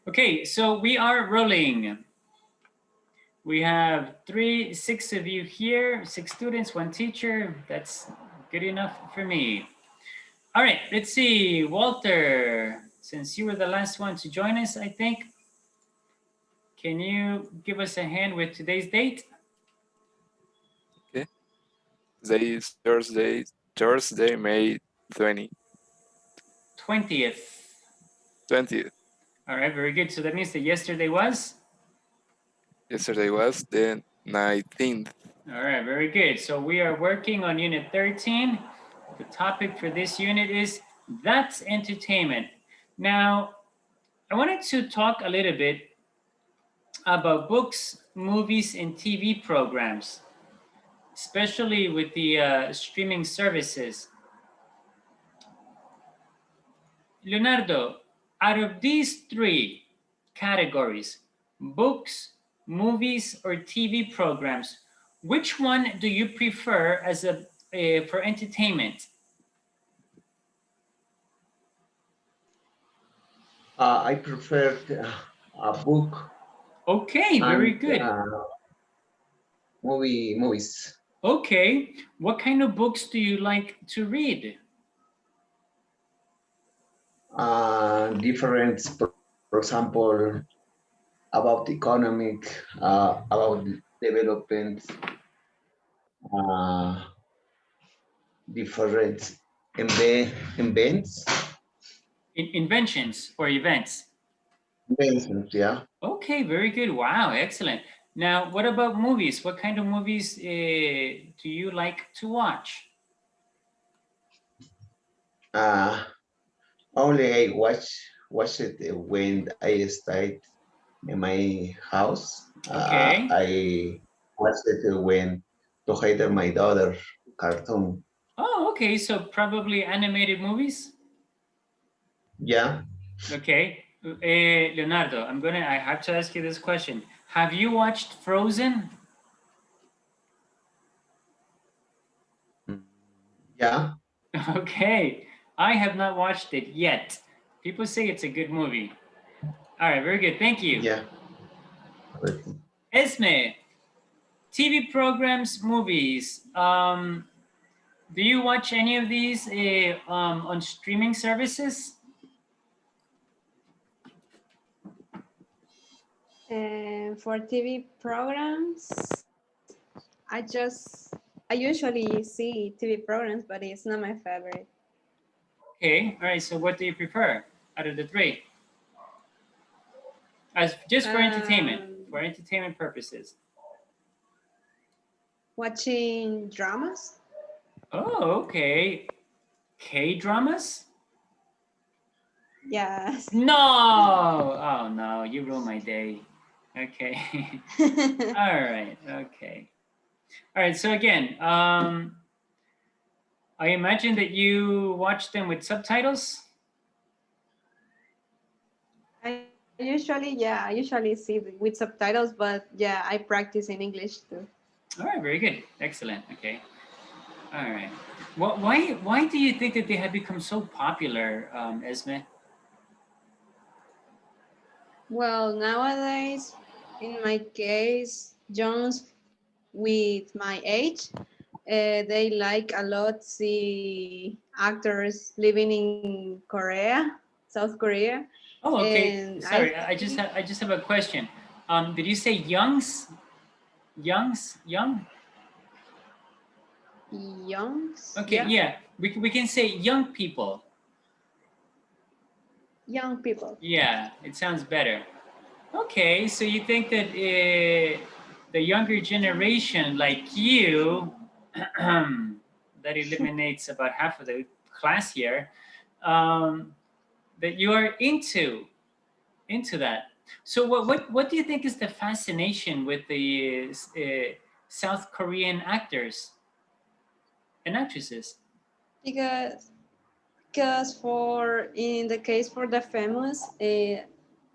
Okay, so we are rolling. We have 6 of you here, 6 students, 1 teacher. That's good enough for me. All right, let's see. Walter, since you were the last one to join us, I think, can you give us a hand with today's date? Okay. Today is Thursday, May 20th. 20th. All right, very good. So that means that yesterday was? Yesterday was the 19th. All right, very good. So we are working on Unit 13. The topic for this unit is That's Entertainment. Now, I wanted to talk a little bit about books, movies, and TV programs, especially with the streaming services. Leonardo, out of these 3 categories, books, movies, or TV programs, which one do you prefer as for entertainment? I prefer a book Okay, very and good. movies. Okay, what kind of books do you like to read? Different, for example, about economic, about development, uh, different events. Inventions or events? Inventions, yeah. Okay, very good. Wow, excellent. Now, what about movies? What kind of movies do you like to watch? Only I watch it when I stayed in my house. Okay. I watched it when together my daughter cartoon. Oh, okay. So probably animated movies. Yeah. Okay. Leonardo, I have to ask you this question. Have you watched Frozen? Mm, Yeah. Okay. I have not watched it yet. People say it's a good movie. All right, very good. Thank you. Yeah. Esme, TV programs, movies. Do you watch any of these on streaming services? For TV programs, I usually see TV programs, but it's not my favorite. Okay, all right. So what do you prefer out of the 3? As just for entertainment purposes. Watching dramas. Oh, okay. K-dramas? Yes. No! Oh, no, you ruined my day. Okay. All right, okay. All right, so again, I imagine that you watch them with subtitles? I usually see with subtitles, but yeah, I practice in English too. All right, very good. Excellent, okay. All right. Why do you think that they have become so popular, Esme? Well, nowadays, in my case, Jones with my age, they like a lot see actors living in Korea, South Korea. Oh, okay. And Sorry, I just have a question. Did you say youngs? Young? youngs. Okay, yeah. We can say young people. Young people. Yeah, it sounds better. Okay, so you think that the younger generation, like you, that eliminates about half of the class here, that you are into that. So what do you think is the fascination with the South Korean actors and actresses? Because for in the case for the famous,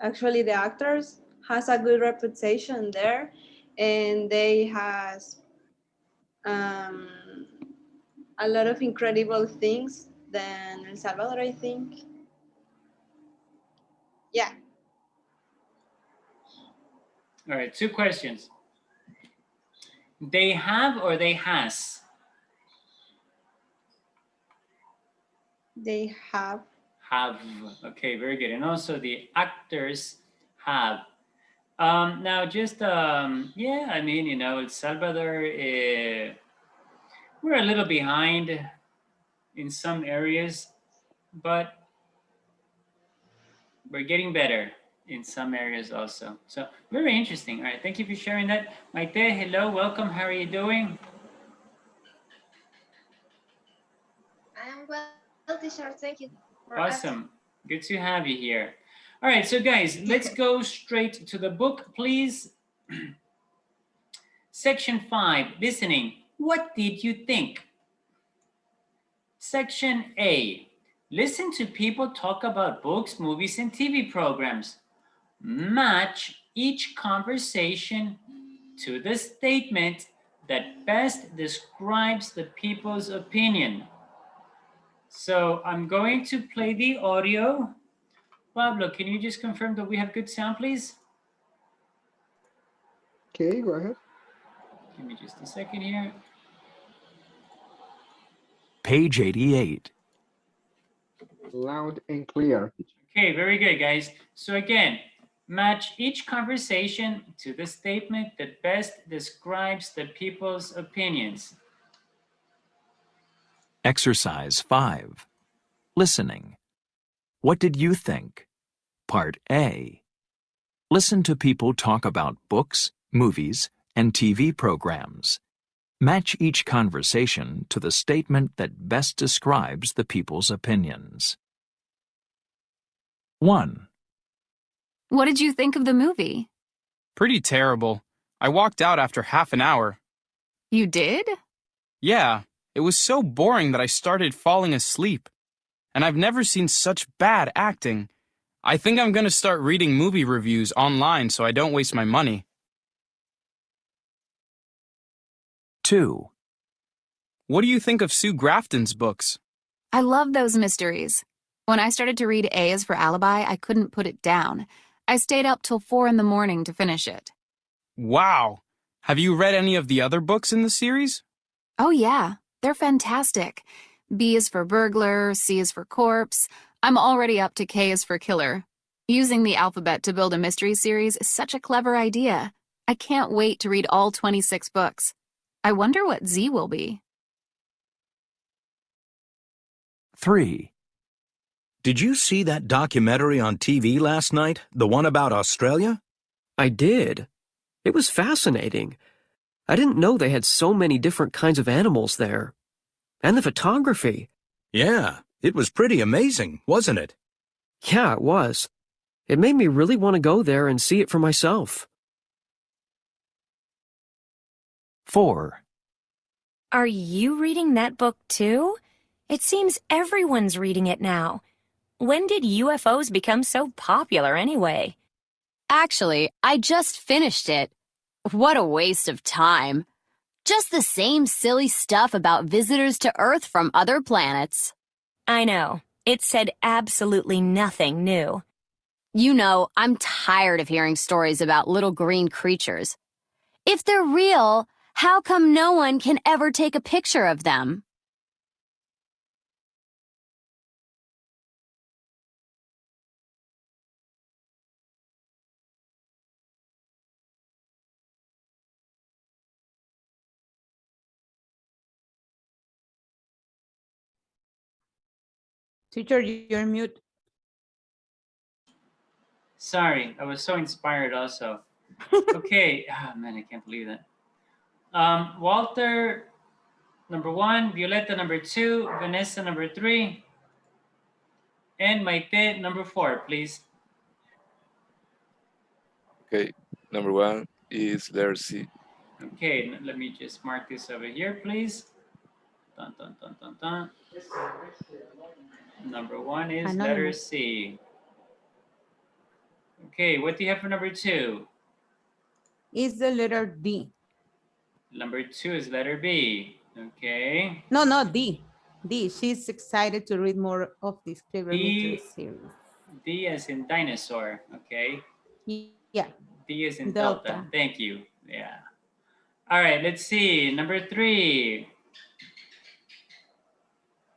actually the actors has a good reputation there, and they has um, a lot of incredible things than El Salvador, I think. Yeah. All right, 2 questions. They have or they has? They have. Have. Okay, very good. And also the actors have. Now, just, yeah, I mean, you know, El Salvador, we're a little behind in some areas, but we're getting better in some areas also. So very interesting. All right, thank you for sharing that. Maite, hello, welcome. How are you doing? I'm well, teacher. Thank you for Awesome. Good to have you here. All right, so guys, let's go straight to the book, please. Section 5, listening. What did you think? Section A, listen to people talk about books, movies, and TV programs. Match each conversation to the statement that best describes the people's opinion. So I'm going to play the audio. Pablo, can you just confirm that we have good sound, please? Okay, go ahead. Give me just a second here. Page 88. Loud and clear. Okay, very good, guys. So again, match each conversation to the statement that best describes the people's opinions. Exercise 5. Listening. What did you think? Part A. Listen to people talk about books, movies, and TV programs. Match each conversation to the statement that best describes the people's opinions. 1. What did you think of the movie? Pretty terrible. I walked out after half an hour. You did? Yeah, it was so boring that I started falling asleep. And I've never seen such bad acting. I think I'm going to start reading movie reviews online so I don't waste my money. 2. What do you think of Sue Grafton's books? I love those mysteries. When I started to read A is for Alibi, I couldn't put it down. I stayed up till 4 in the morning to finish it. Wow! Have you read any of the other books in the series? Oh yeah, they're fantastic. B is for burglar, C is for corpse. I'm already up to K is for killer. Using the alphabet to build a mystery series is such a clever idea. I can't wait to read all 26 books. I wonder what Z will be. 3. Did you see that documentary on TV last night, the one about Australia? I did. It was fascinating. I didn't know they had so many different kinds of animals there. And the photography. Yeah, it was pretty amazing, wasn't it? Yeah, it was. It made me really want to go there and see it for myself. 4. Are you reading that book too? It seems everyone's reading it now. When did UFOs become so popular anyway? Actually, I just finished it. What a waste of time. Just the same silly stuff about visitors to Earth from other planets. I know. It said absolutely nothing new. You know, I'm tired of hearing stories about little green creatures. If they're real, how come no one can ever take a picture of them? Teacher, you're mute. Sorry, I was so inspired also. Okay, oh, man, I can't believe that. Walter, number 1, Violeta, number 2, Vanessa, number 3, and Maite, number 4, please. Okay, number 1 is letter C. Okay, let me just mark this over here, please. Dun, dun, dun, dun, dun. Number 1 is letter C. Okay, what do you have for number 2? Is the letter D. Number 2 is letter B. Okay. No, D. D. She's excited to read more of this favorite mystery series. D as in dinosaur. Okay. Yeah. D is in Delta. Delta. Thank you. Yeah. All right, let's see. Number 3.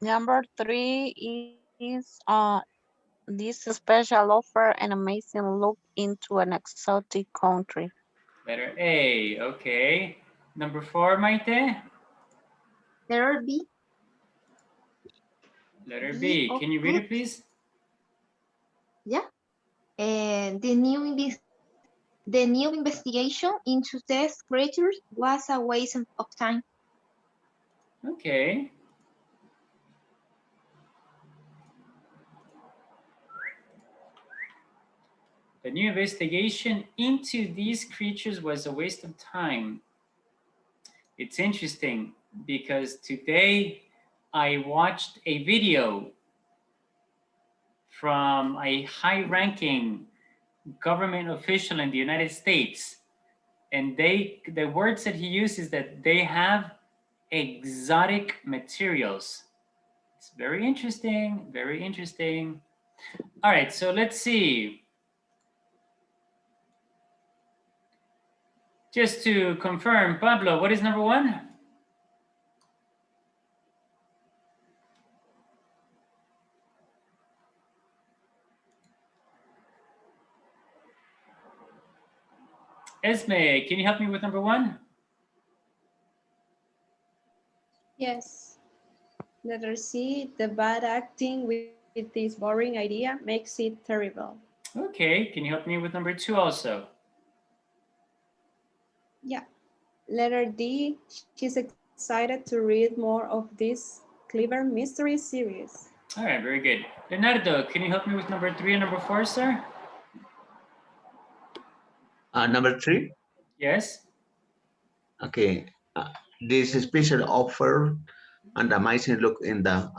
Number 3 is this special offer an amazing look into an exotic country. Letter A. Okay. Number 4, Maite. Letter B. Letter B B. of Can you read it, good. please? Yeah. And the new investigation into these creatures was a waste of time. Okay. The new investigation into these creatures was a waste of time. It's interesting because today I watched a video from a high-ranking government official in the United States. And the words that he uses that they have exotic materials. It's very interesting, very interesting. All right, so let's see. Just to confirm, Pablo, what is number 1? Esme, can you help me with number 1? Yes. Letter C, the bad acting with this boring idea makes it terrible. Okay, can you help me with number 2 also? Yeah. Letter D, she's excited to read more of this clever mystery series. All right, very good. Leonardo, can you help me with number 3 and number 4, sir? Number 3. Yes. Okay. This special offer and amazing look in the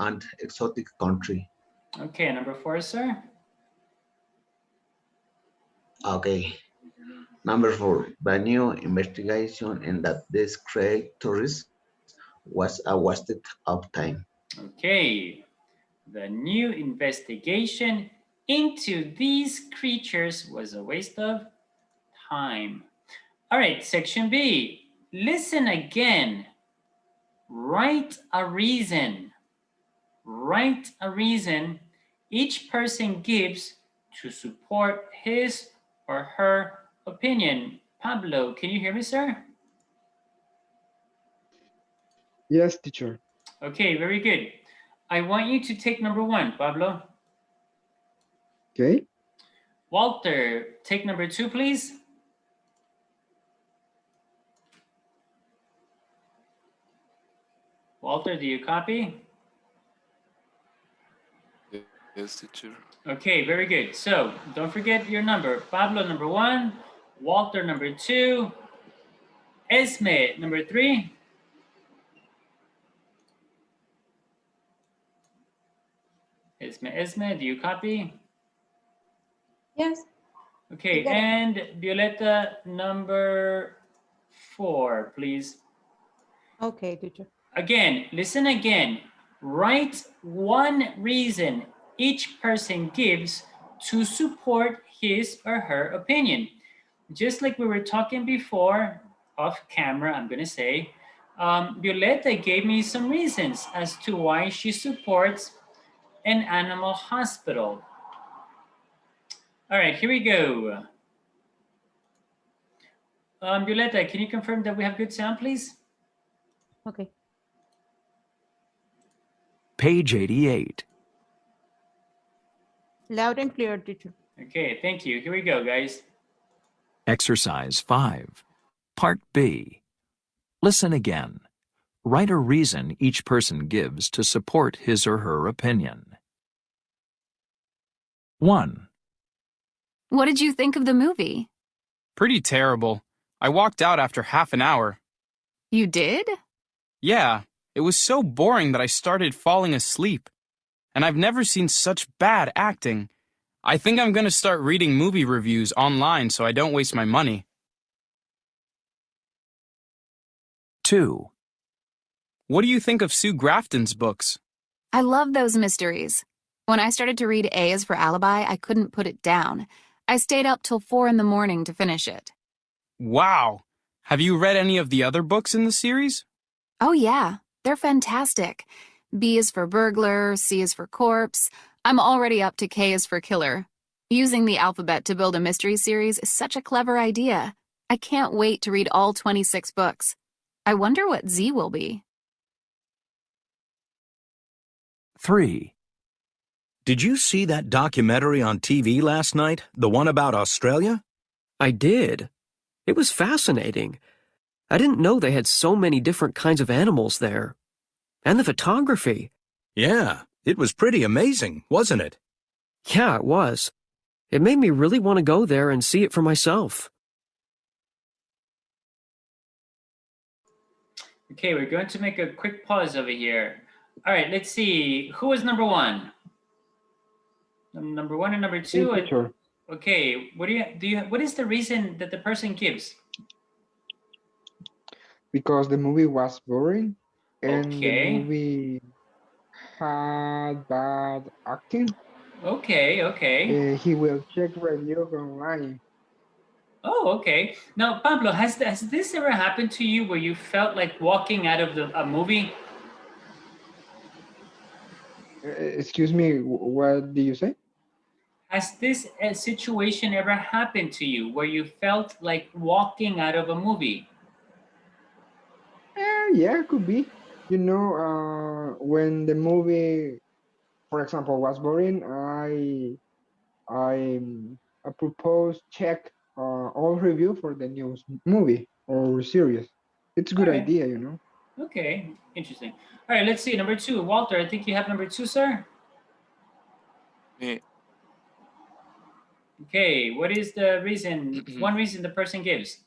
exotic country. Okay, number 4, sir. Okay. Number 4, the new investigation in that this creatures was a waste of time. Okay, the new investigation into these creatures was a waste of time. All right, section B, listen again. Write a reason. Write a reason each person gives to support his or her opinion. Pablo, can you hear me, sir? Yes, teacher. Okay, very good. I want you to take number 1, Pablo. Okay. Walter, take number 2, please. Walter, do you copy? Yes, teacher. Okay, very good. So don't forget your number. Pablo, number 1. Walter, number 2. Esme, number 3. Esme, do you copy? Yes. Okay, and Violeta, number 4, please. Okay, teacher. Again, listen again. Write one reason each person gives to support his or her opinion. Just like we were talking before, off camera, I'm gonna say, Violeta gave me some reasons as to why she supports an animal hospital. All right, here we go. Violeta, can you confirm that we have good sound, please? Okay. Page 88. Loud and clear, teacher. Okay, thank you. Here we go, guys. Exercise 5. Part B. Listen again. Write a reason each person gives to support his or her opinion. 1. What did you think of the movie? Pretty terrible. I walked out after half an hour. You did? Yeah, it was so boring that I started falling asleep. And I've never seen such bad acting. I think I'm going to start reading movie reviews online so I don't waste my money. 2. What do you think of Sue Grafton's books? I love those mysteries. When I started to read A is for Alibi, I couldn't put it down. I stayed up till 4 in the morning to finish it. Wow. Have you read any of the other books in the series? Oh, yeah. They're fantastic. B is for burglar, C is for corpse. I'm already up to K is for killer. Using the alphabet to build a mystery series is such a clever idea. I can't wait to read all 26 books. I wonder what Z will be. 3. Did you see that documentary on TV last night, the one about Australia? I did. It was fascinating. I didn't know they had so many different kinds of animals there. And the photography. Yeah, it was pretty amazing, wasn't it? Yeah, it was. It made me really want to go there and see it for myself. Okay, we're going to make a quick pause over here. All right, let's see. Who was number 1? Number 1 and number 2. Me, teacher. Okay, what what is the reason that the person gives? Because the movie was boring and the Okay. movie had bad acting. Okay. He will check reviews online. Oh, okay. Now, Pablo, has this ever happened to you where you felt like walking out of a movie? Excuse me, what did you say? Has this situation ever happened to you where you felt like walking out of a movie? Yeah, could be. You know, when the movie, for example, was boring, I propose check all review for the new movie or series. It's a All good right. idea, you know. Okay, interesting. All right, let's see. Number 2, Walter, I think you have number 2, sir. Me. Okay, what is the reason, one reason the person gives?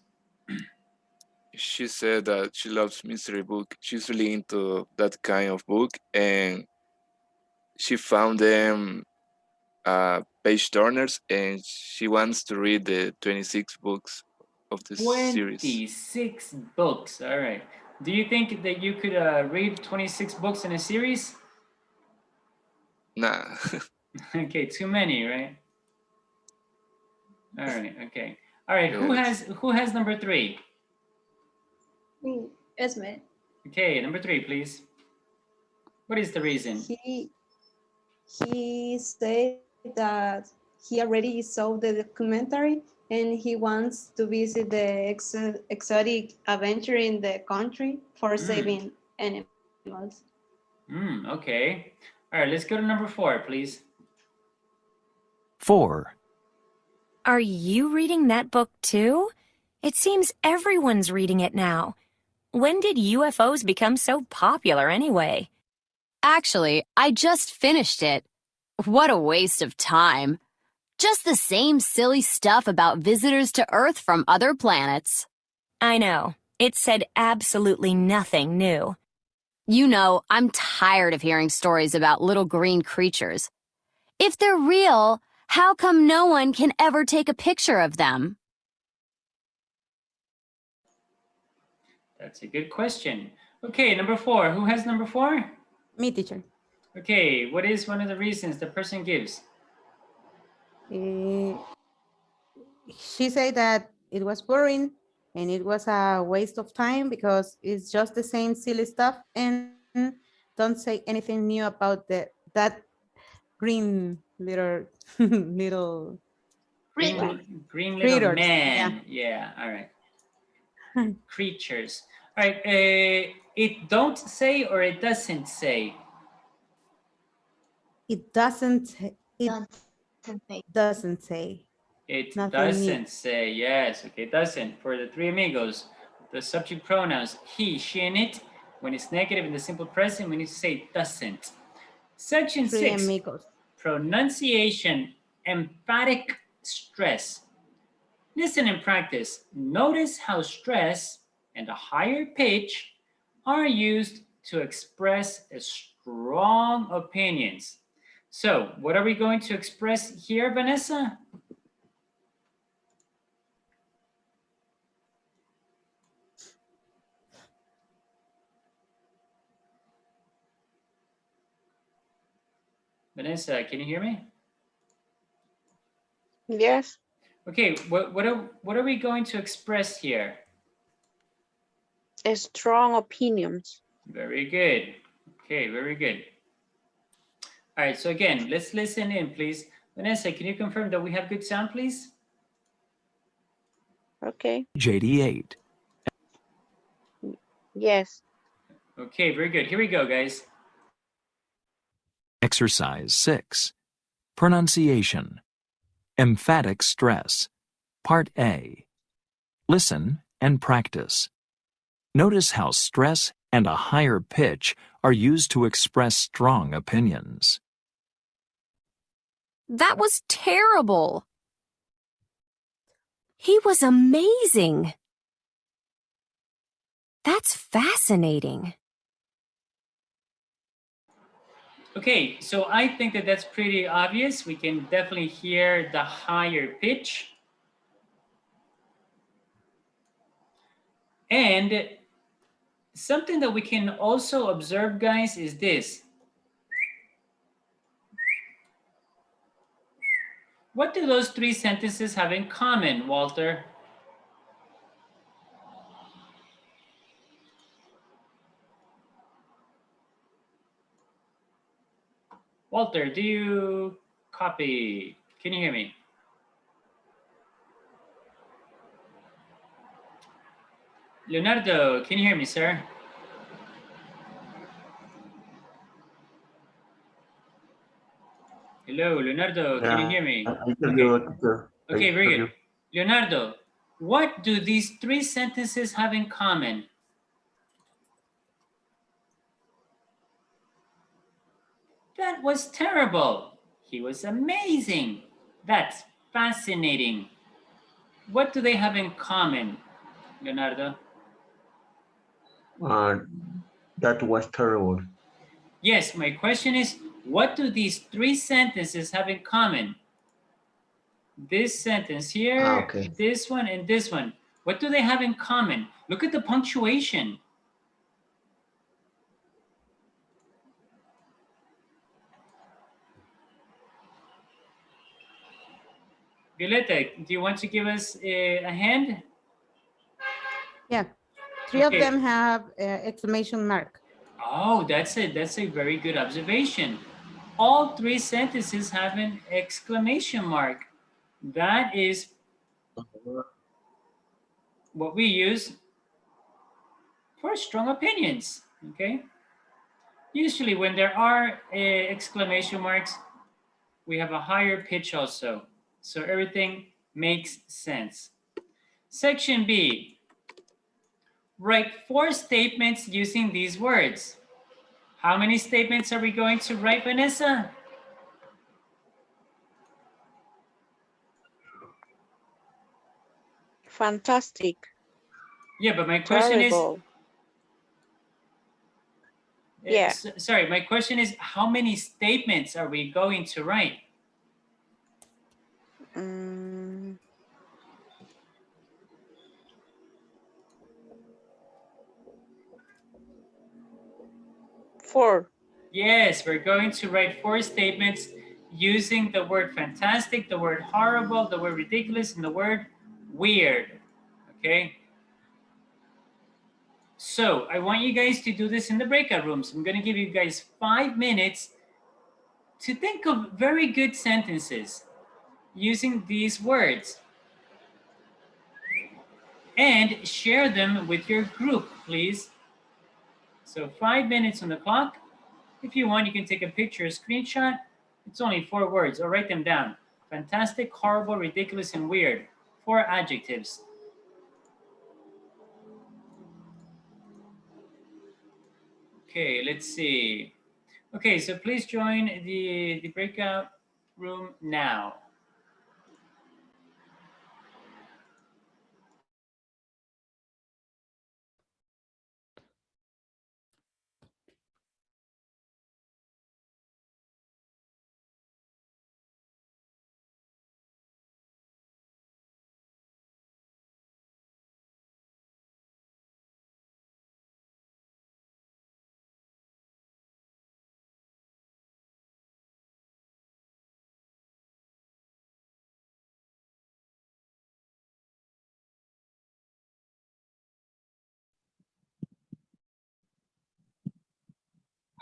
She said that she loves mystery book. She's really into that kind of book, and she found them page turners, and she wants to read the 26 books of this series. 26 books. All right. Do you think that you could read 26 books in a series? Nah. Okay, too many, right? All right. Okay. All right. Yes. Who has number 3? Me, Esme. Okay, number 3, please. What is the reason? He said that he already saw the documentary and he wants to visit the exotic adventure in the country for saving animals. Okay. All right, let's go to number 4, please. 4. Are you reading that book too? It seems everyone's reading it now. When did UFOs become so popular anyway? Actually, I just finished it. What a waste of time. Just the same silly stuff about visitors to Earth from other planets. I know. It said absolutely nothing new. You know, I'm tired of hearing stories about little green creatures. If they're real, how come no one can ever take a picture of them? That's a good question. Okay, number 4. Who has number 4? Me, teacher. Okay, what is one of the reasons the person gives? She said that it was boring and it was a waste of time because it's just the same silly stuff and don't say anything new about that green little little Green little critters. man. Yeah, all right. Creatures. All right, it don't say or it doesn't say? It doesn't say. It Nothing new. doesn't say, yes. Okay, it doesn't. For the 3 amigos, the subject pronouns he, she, and it, when it's negative in the simple present, we need to say doesn't. Section 3 6, amigos. pronunciation, emphatic stress. Listen and practice. Notice how stress and a higher pitch are used to express strong opinions. So, what are we going to express here, Vanessa? Vanessa, can you hear me? Yes. Okay, what are we going to express here? Strong opinions. Very good. Okay, very good. All right, so again, let's listen in, please. Vanessa, can you confirm that we have good sound, please? Okay. JD8. Yes. Okay, very good. Here we go, guys. Exercise 6. Pronunciation. Emphatic stress. Part A. Listen and practice. Notice how stress and a higher pitch are used to express strong opinions. That was terrible. He was amazing. That's fascinating. Okay, so I think that that's pretty obvious. We can definitely hear the higher pitch. And something that we can also observe, guys, is this. What do those three sentences have in common, Walter? Walter, do you copy? Can you hear me? Leonardo, can you hear me, sir? Hello, Leonardo, can you hear me? I hear you, teacher. I Okay, very hear good. you. Leonardo, what do these three sentences have in common? That was terrible. He was amazing. That's fascinating. What do they have in common, Leonardo? That was terrible. Yes, my question is, what do these three sentences have in common? This sentence here, Okay. this one, and this one. What do they have in common? Look at the punctuation. Violeta, do you want to give us a hand? Yeah, three of Okay. them have exclamation mark. Oh, that's a very good observation. All three sentences have an exclamation mark. That is what we use for strong opinions, okay? Usually when there are exclamation marks, we have a higher pitch also. So everything makes sense. Section B, write 4 statements using these words. How many statements are we going to write, Vanessa? Fantastic. Yeah, but my question Terrible. Yeah. Sorry, my question is, how many statements are we going to write? Mm. 4. Yes, we're going to write 4 statements using the word fantastic, the word horrible, the word ridiculous, and the word weird, okay? So I want you guys to do this in the breakout rooms. I'm gonna give you guys 5 minutes to think of very good sentences using these words and share them with your group, please. So 5 minutes on the clock. If you want, you can take a picture, a screenshot. It's only 4 words, or write them down. Fantastic, horrible, ridiculous, and weird. 4 adjectives. Okay, let's see. Okay, so please join the breakout room now.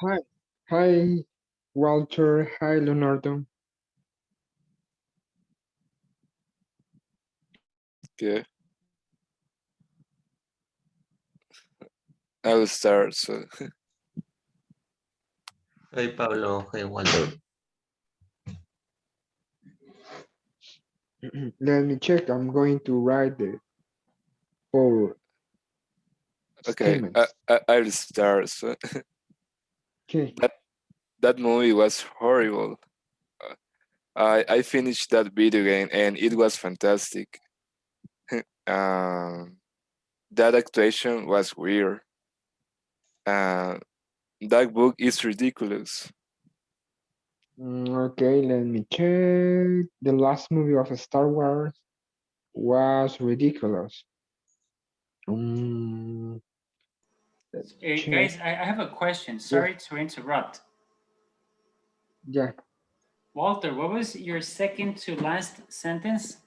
Hi. Hi, Walter. Hi, Leonardo. Okay, I will start. So, Hey Pablo, hey Walter. Let me check. I'm going to write the four okay, statements. I'll start. So, Okay. that movie was horrible. I finished that video game and it was fantastic. um, that actuation was weird. Uh, that book is ridiculous. Okay, let me check. The last movie of Star Wars was ridiculous. Um, let me check. Guys, I have a question. Yeah, Sorry to interrupt. yeah. Walter, what was your second to last sentence?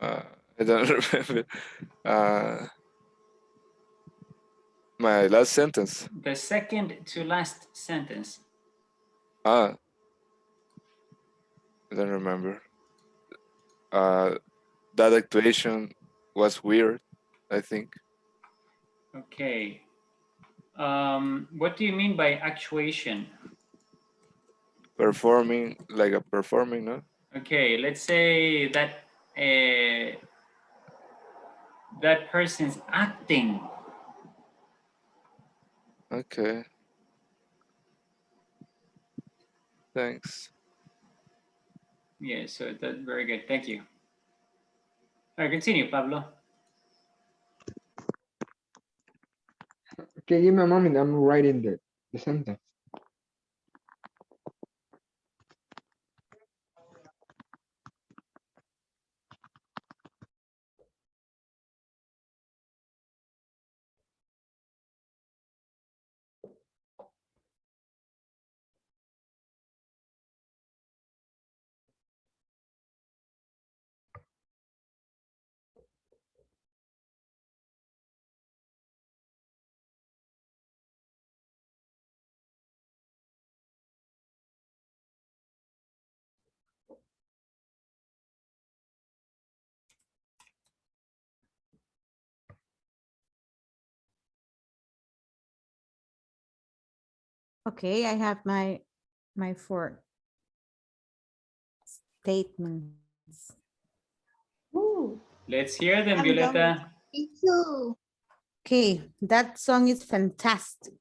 I don't remember. Uh, my last sentence. The second to last sentence. Ah, I don't remember. That actuation was weird, I think. Okay. What do you mean by actuation? Performing, like a performing, no? Okay, let's say that that person's acting. Okay, thanks. Yeah, so that's very good. Thank you. All right, continue, Pablo. Okay, give me a moment. I'm writing the sentence. Okay, I have my four statements. Ooh, Let's hear them, I'm done with Violeta. me too. Okay, that song is fantastic.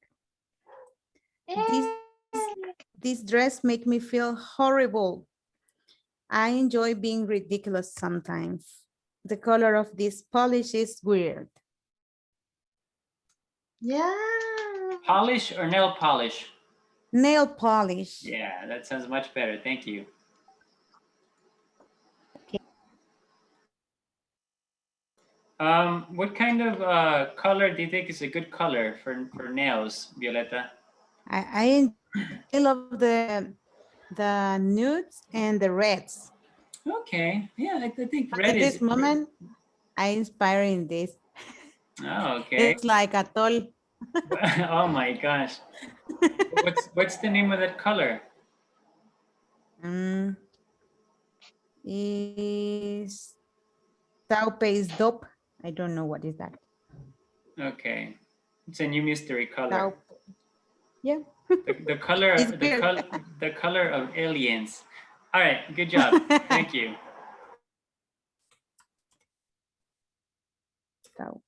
This Yay. this dress make me feel horrible. I enjoy being ridiculous sometimes. The color of this polish is weird. Yeah. Polish or nail polish? Nail polish. Yeah, that sounds much better. Thank you. What kind of color do you think is a good color for nails, Violeta? I love the nudes and the reds. Okay, yeah, I think But red at is. this moment, I inspire in this. Oh, It okay. looks like a toll. Oh my gosh. What's the name of that color? Is taupe dope. I don't know what is that. Okay, it's a new mystery color. Taupe. Yeah. The color, It's weird. the color of aliens. All right, good job. Thank you. Taupe.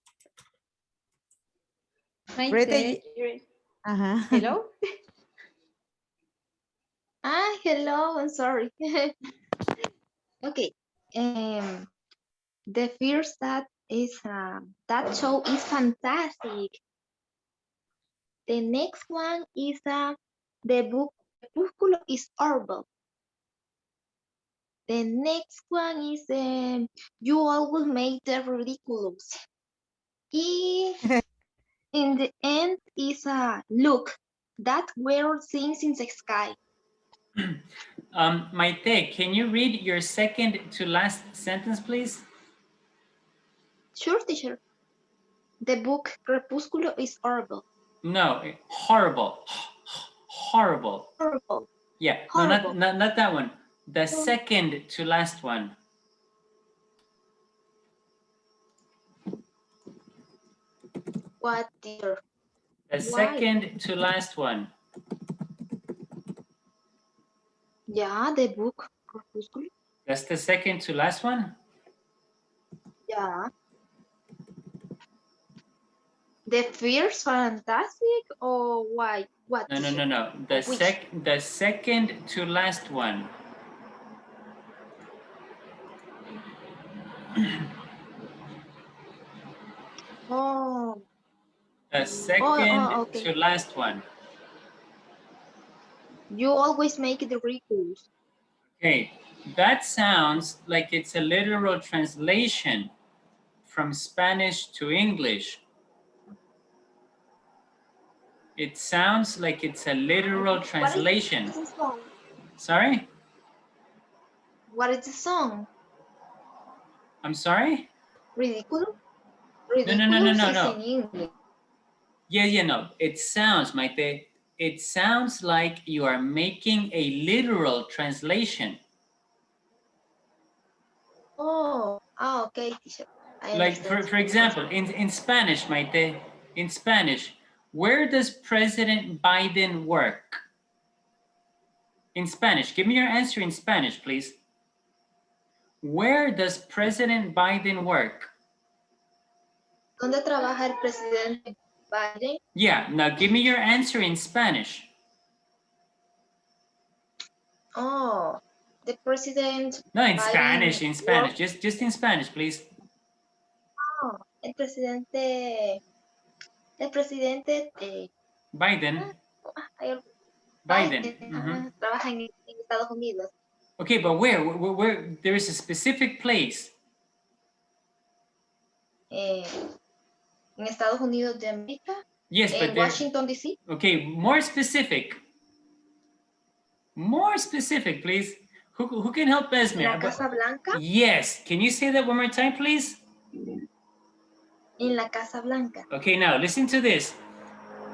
My Greta, turn. uh-huh. Hello? Hello. I'm sorry. Okay. Um, the first that show is fantastic. The next one is the book Crepúsculo is horrible. The next one is you always make the ridiculous. In the end is look, that world sings in the sky. Maite, can you read your second to last sentence, please? Sure, teacher. The book Crepúsculo is horrible. No, horrible. Horrible. Horrible. Yeah, no, not that one. The second to last one. What, dear? The second to last one. Yeah, the book. Crepúsculo. That's the second to last one? Yeah. The Fierce Fantastic or why? What? No. The second to last one. Oh. The second Okay. to last one. You always make the ridiculous. Okay, that sounds like it's a literal translation from Spanish to English. It sounds like it's a literal translation. What is the song? Sorry? What is the song? I'm sorry? Ridiculous? No. Ridiculous is in English. Yeah, no. It sounds, Maite, it sounds like you are making a literal translation. Okay, teacher. I Like, understand. for example, in Spanish, Maite, in Spanish, where does President Biden work? In Spanish, give me your answer in Spanish, please. Where does President Biden work? ¿Dónde trabaja el presidente Biden? Yeah, now give me your answer in Spanish. The president. No, in Biden Spanish, just in Spanish, please. El presidente. Biden. Biden. Trabaja en Estados Unidos. Okay, but where there is a specific place. En Estados Unidos de América. Yes, but en Washington, D.C. Okay, more specific. More specific, please. Who can help Esme? La Casa Blanca. Yes. Can you say that one more time, please? En la Casa Blanca. Okay, now listen to this.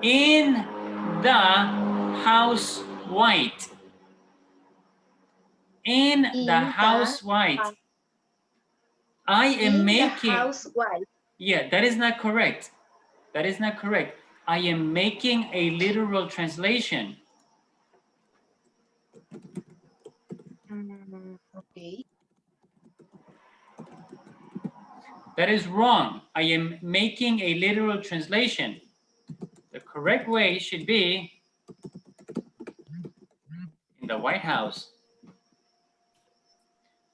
In the house white. In the house white. I am making. The house white. Yeah, that is not correct. That is not correct. I am making a literal translation. Okay. That is wrong. I am making a literal translation. The correct way should be in the White House.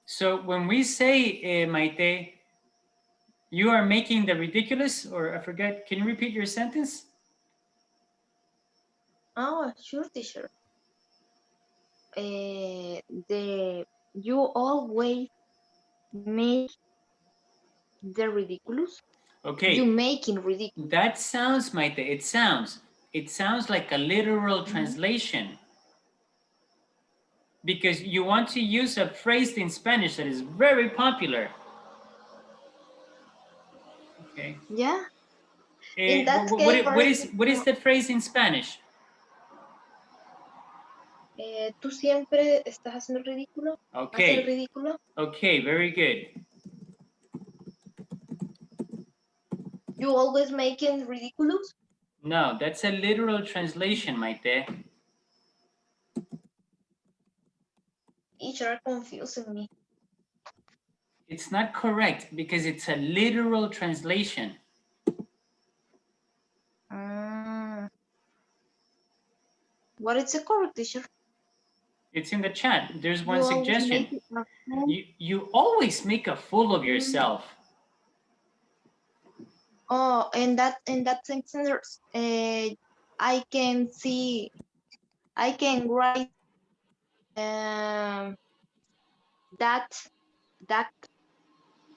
So when we say, Maite, you are making the ridiculous, or I forget, can you repeat your sentence? Oh, sure, teacher. You always make the ridiculous. Okay. You making ridiculous. That sounds, Maite, it sounds like a literal translation. Because you want to use a phrase in Spanish that is very popular. Okay. Yeah. In that case, what is the phrase in Spanish? Tú siempre estás haciendo ridículo. Okay. Hacer ridículo. Okay, very good. You always making ridiculous? No, that's a literal translation, Maite. You're confusing me. It's not correct because it's a literal translation. What is the correct, teacher? It's in the chat. There's one suggestion. You always make a fool of yourself. Oh, in that sentence, I can write that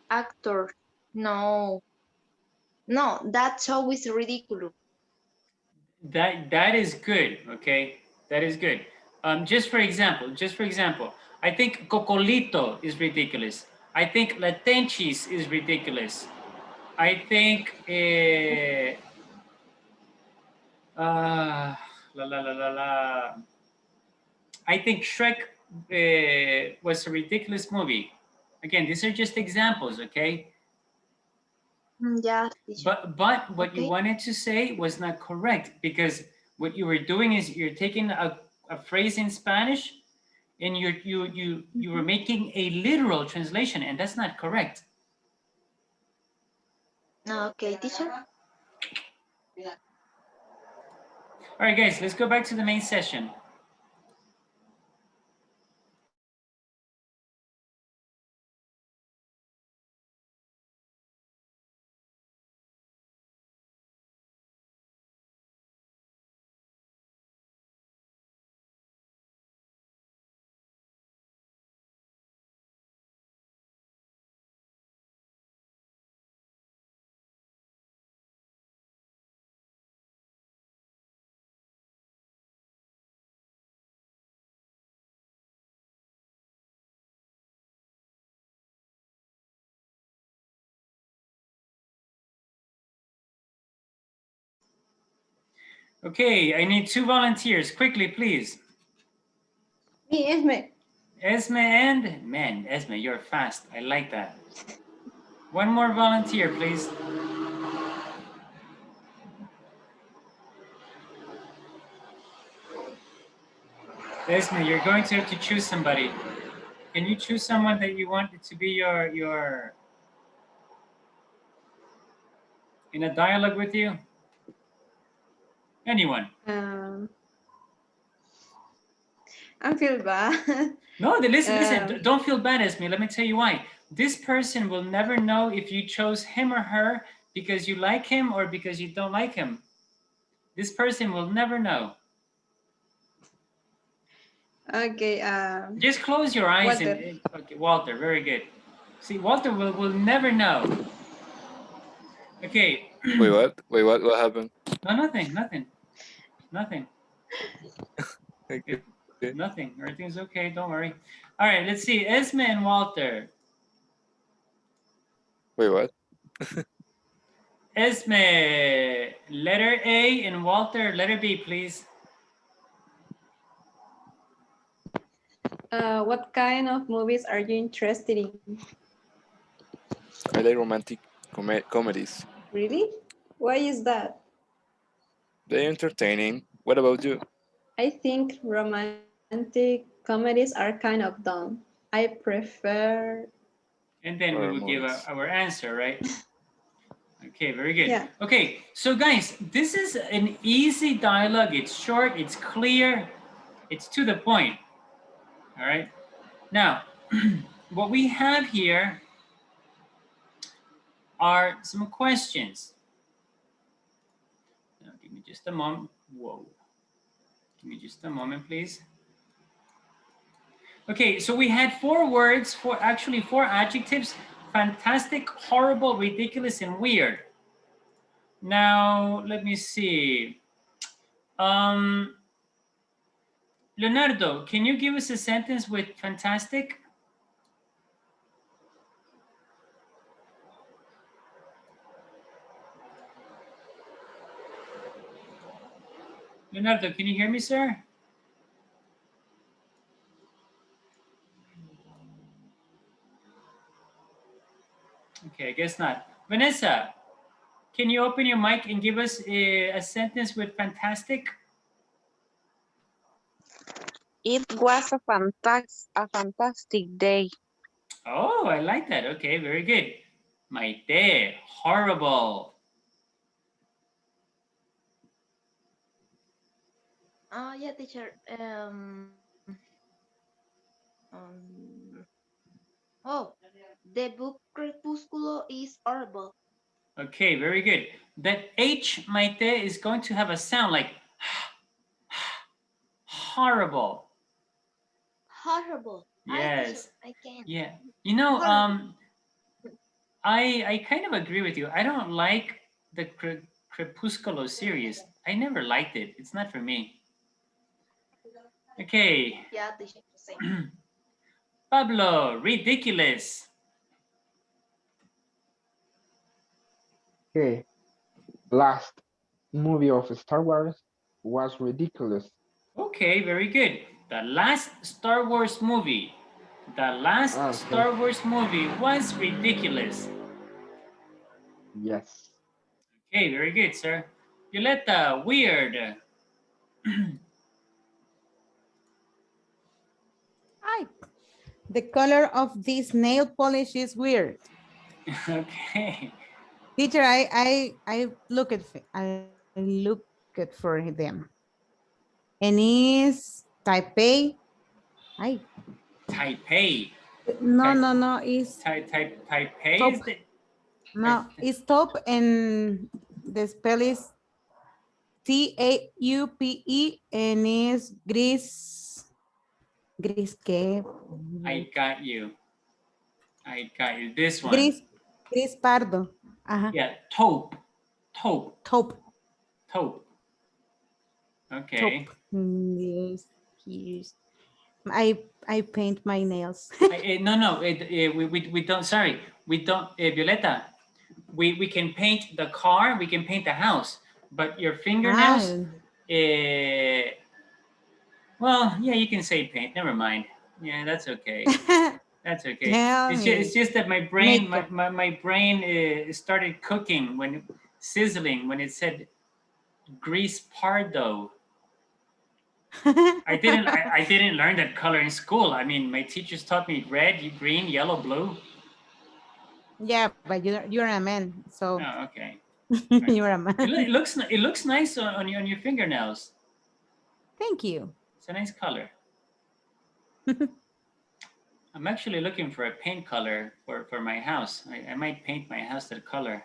actor. No, that show is ridiculous. That is good. Okay, that is good. Just for example, I think Cocolito is ridiculous. I think Latenchis is ridiculous. I think La la la la la. I think Shrek was a ridiculous movie. Again, these are just examples, okay? Yeah, teacher. But what you Okay. wanted to say was not correct, because what you were doing is you're taking a phrase in Spanish and you were making a literal translation, and that's not correct. Okay, teacher. All right, guys, let's go back to the main session. Okay, I need 2 volunteers. Quickly, please. Me, Esme. Esme and... Man, Esme, you're fast. I like that. One more volunteer, please. Esme, you're going to have to choose somebody. Can you choose someone that you want it to be your in a dialogue with you? Anyone? I feel bad. No, listen, don't feel bad, Esme. Let me tell you why. This person will never know if you chose him or her because you like him or because you don't like him. This person will never know. Okay. Just close your eyes Walter. and okay, Walter, very good. See, Walter will never know. Okay. Wait, what? Wait, what happened? No, nothing. Okay. Nothing. Everything's okay. Don't worry. All right. Let's see. Esme and Walter. Wait, what? Esme, letter A, and Walter, letter B, please. What kind of movies are you interested in? I like romantic comedies. Really? Why is that? They're entertaining. What about you? I think romantic comedies are kind of dumb. I prefer... And then we will give our answer, right? Okay, very good. Yeah. Okay, so guys, this is an easy dialogue. It's short, it's clear, it's to the point. All right. Now, what we have here are some questions. Now, give me just a moment. Whoa. Give me just a moment, please. Okay, so we had 4 words, 4 adjectives: fantastic, horrible, ridiculous, and weird. Now, let me see. Leonardo, can you give us a sentence with fantastic? Leonardo, can you hear me, sir? Okay, I guess not. Vanessa, can you open your mic and give us a sentence with fantastic? It was a fantastic day. Oh, I like that. Okay, very good. Maite, horrible. Yeah, teacher. Oh, the book Crepúsculo is horrible. Okay, very good. That H, Maite, is going to have a sound like horrible. Horrible. Yes. I can't. Yeah. You know, I kind of agree with you. I don't like the Crepúsculo series. I never liked it. It's not for me. Okay. Yeah, teacher. Same. Pablo, ridiculous. Okay. Last movie of Star Wars was ridiculous. Okay, very good. The last Star Wars movie. The last Okay. Star Wars movie was ridiculous. Yes. Okay, very good, sir. Violeta, weird. Hi. The color of this nail polish is weird. Okay. Teacher, I look at for them. And is Taipei. Ay. Taipei. No. Is Taipei top. is the. No, it's top and the spell is Taupe and is gris. Gris que. I got you. I got you. This one. Gris pardo. Yeah, taupe. Taupe. Taupe. Taupe. Okay. Taupe. Yes. I paint my nails. No. We don't. Sorry, we don't. Violeta, we can paint the car. We can paint the house, but your fingernails. Well, yeah, you can say paint. Never mind. Yeah, that's okay. That's okay. It's just that my brain, my brain started cooking sizzling when it said grease pardo. I didn't learn that color in school. I mean, my teachers taught me red, green, yellow, blue. Yeah, but you're a man, so. Oh, okay. You're a man. It looks nice on your fingernails. Thank you. It's a nice color. I'm actually looking for a paint color for my house. I might paint my house that color.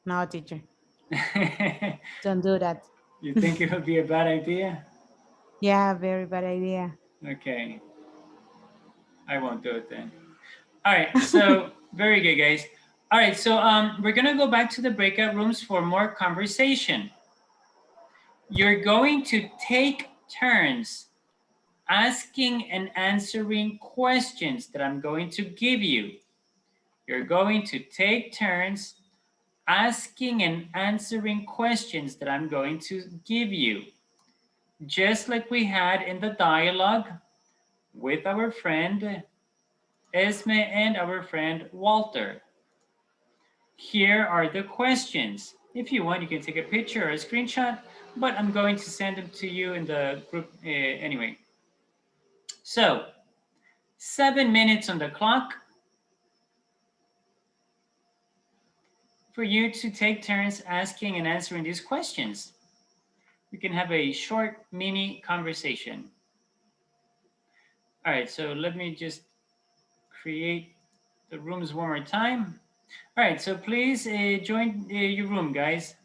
No, teacher. Don't do that. You think it would be a bad idea? Yeah, very bad idea. Okay. I won't do it then. All right, so very good, guys. All right, so we're gonna go back to the breakout rooms for more conversation. You're going to take turns asking and answering questions that I'm going to give you. You're going to take turns asking and answering questions that I'm going to give you. Just like we had in the dialogue with our friend Esme and our friend Walter. Here are the questions. If you want, you can take a picture or a screenshot, but I'm going to send them to you in the group anyway. So, 7 minutes on the clock for you to take turns asking and answering these questions. We can have a short mini conversation. All right, so let me just create the rooms one more time. All right, so please join your room, guys.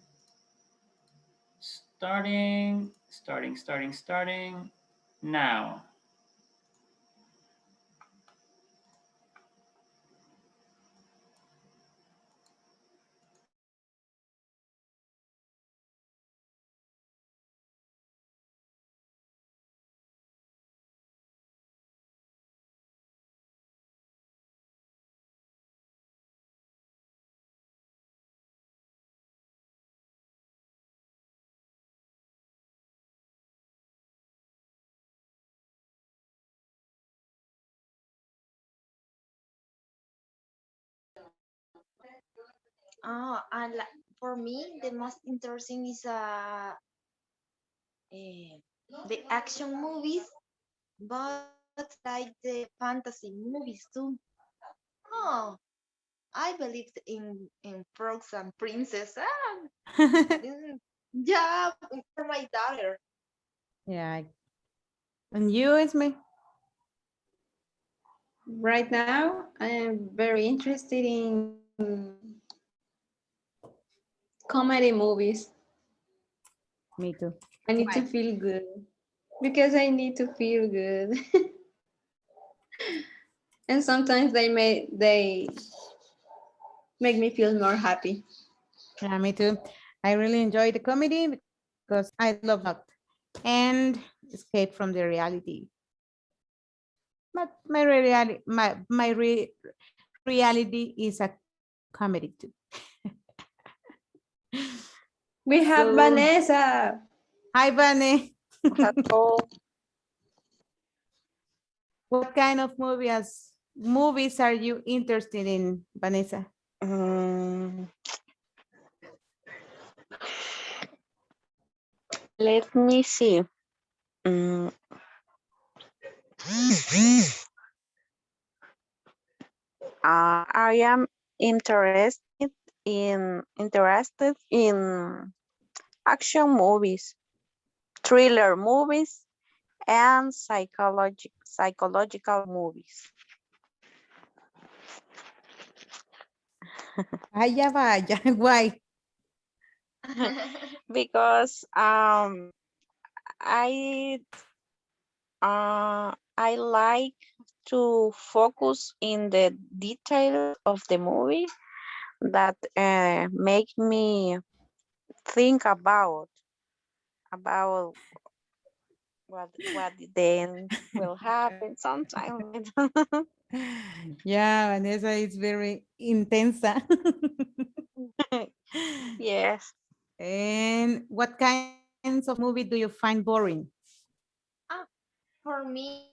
Starting now. And for me, the most interesting is the action movies, but like the fantasy movies too. Oh, I believed in frogs and princess. Yeah, for my daughter. Yeah. And you, Esme? Right now, I am very interested in comedy movies. Me too. I need to feel good because I need to feel good. And sometimes they make me feel more happy. Yeah, me too. I really enjoy the comedy because I love that and escape from the reality. But my reality is a comedy too. We have Vanessa. Hi, Bunny. Hello. What kind of movies are you interested in, Vanessa? Mm, let me see. Mm, I am interested in action movies, thriller movies, and psychological movies. Vaya, vaya, guay. Because I like to focus in the details of the movie that make me think about what then will happen. Sometimes I don't. Yeah, Vanessa is very intensa. Yes. And what kinds of movie do you find boring? For me,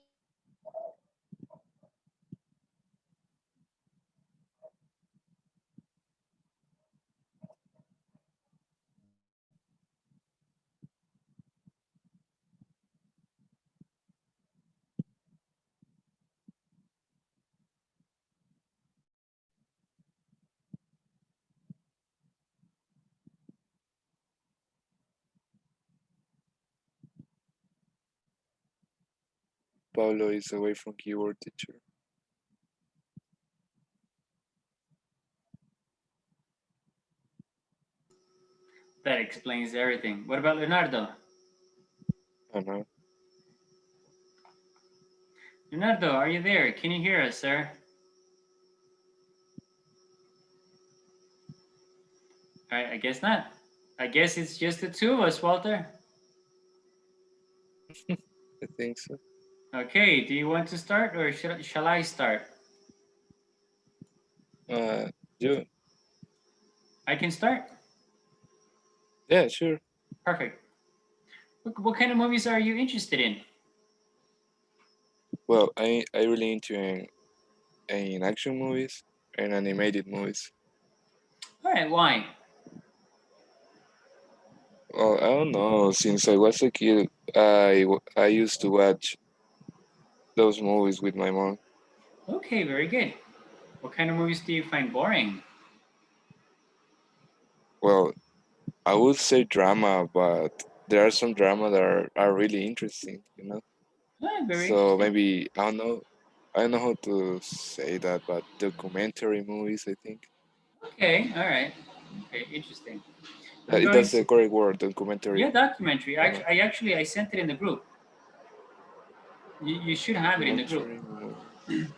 Pablo is away from keyboard teacher. That explains everything. What about Leonardo? I know. Leonardo, are you there? Can you hear us, sir? I guess not. I guess it's just the two of us, Walter. I think so. Okay, do you want to start or shall I start? You. I can start? Yeah, sure. Perfect. What kind of movies are you interested in? Well, I really into in action movies and animated movies. All right, why? Well, I don't know. Since I was a kid, I used to watch those movies with my mom. Okay, very good. What kind of movies do you find boring? Well, I would say drama, but there are some drama that are really interesting, you know. Very So interesting. maybe I don't know how to say that, but documentary movies, I think. Okay, all right. Okay, interesting. I'm going That's the to, correct word, documentary. yeah, documentary. Yeah. I sent it in the group. You should have it in the group. Documentary movie.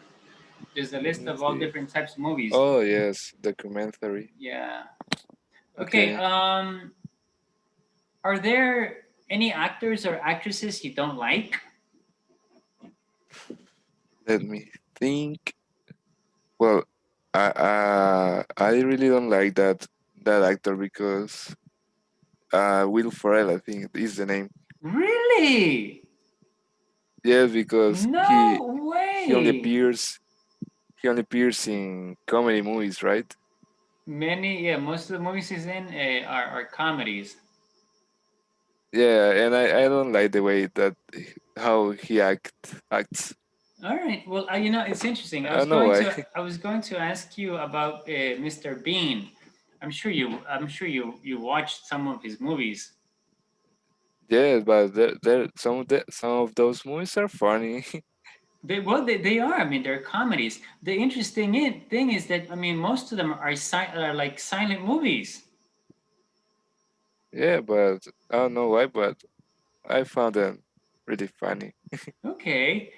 There's a Let list me of all see. different types of movies. Oh yes, documentary. Yeah. Okay, Okay. are there any actors or actresses you don't like? Let me think. Well, I really don't like that actor because Will Ferrell, I think is the name. Really? Yes, because No he only way. appears in comedy movies, right? Most of the movies he's in are comedies. Yeah, and I don't like the way that how he acts. All right. Well, it's interesting. I don't know why. I was going to ask you about Mr. Bean. I'm sure you watched some of his movies. Yeah, but some of those movies are funny. They are. I mean, they're comedies. The interesting thing is that most of them are like silent movies. Yeah, but I don't know why, but I found them really funny. Okay.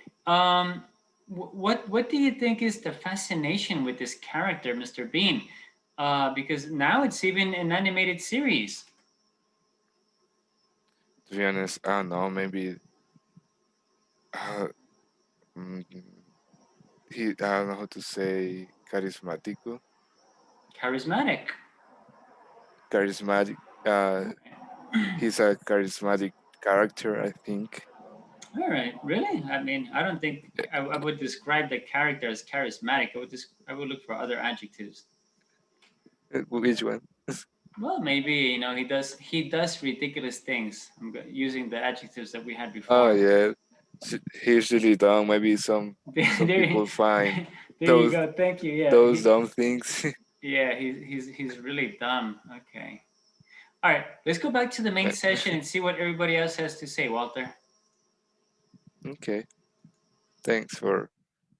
What do you think is the fascination with this character, Mr. Bean? Because now it's even an animated series. To be honest, I don't know. Maybe uh, mm, I don't know how to say Charismatic. charismatic. Okay. He's a charismatic character, I think. All right, really? I mean, I don't think I would describe the character as charismatic. I would look for other adjectives. Which one? Well, maybe he does ridiculous things. Using the adjectives that we had before. Oh yeah, he's really dumb. Maybe some people find There you go. Thank you. Yeah. those dumb things. Yeah, he's really dumb. Okay. All right, let's go back to the main session and see what everybody else has to say, Walter. Okay. Thanks for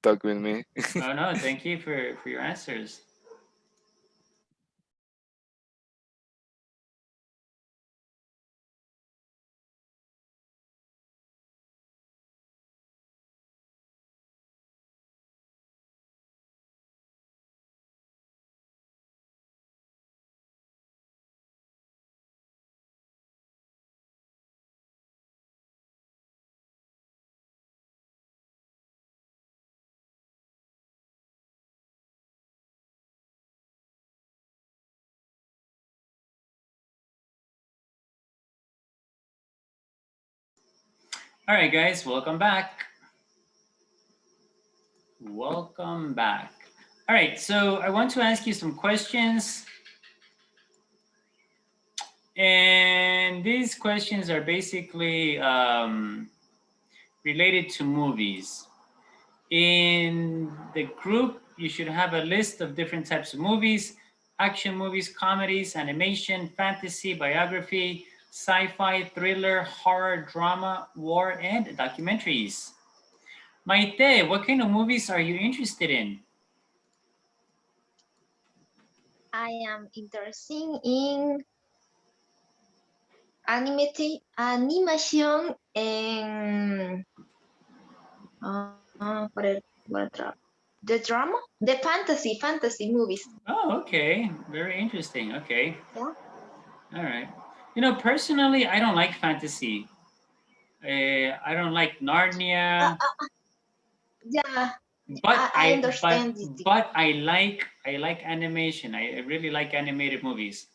talking with me. Oh no, thank you for your answers. All right, guys, welcome back. Welcome back. All right, so I want to ask you some questions. And these questions are basically related to movies. In the group, you should have a list of different types of movies: action movies, comedies, animation, fantasy, biography, sci-fi, thriller, horror, drama, war, and documentaries. Maite, what kind of movies are you interested in? I am interested in animation and the drama, the fantasy movies. Oh, okay. Very interesting. Okay. Yeah. All right. Personally, I don't like fantasy. I don't like Narnia. Yeah. But I understand this. But I like animation. I really like animated movies.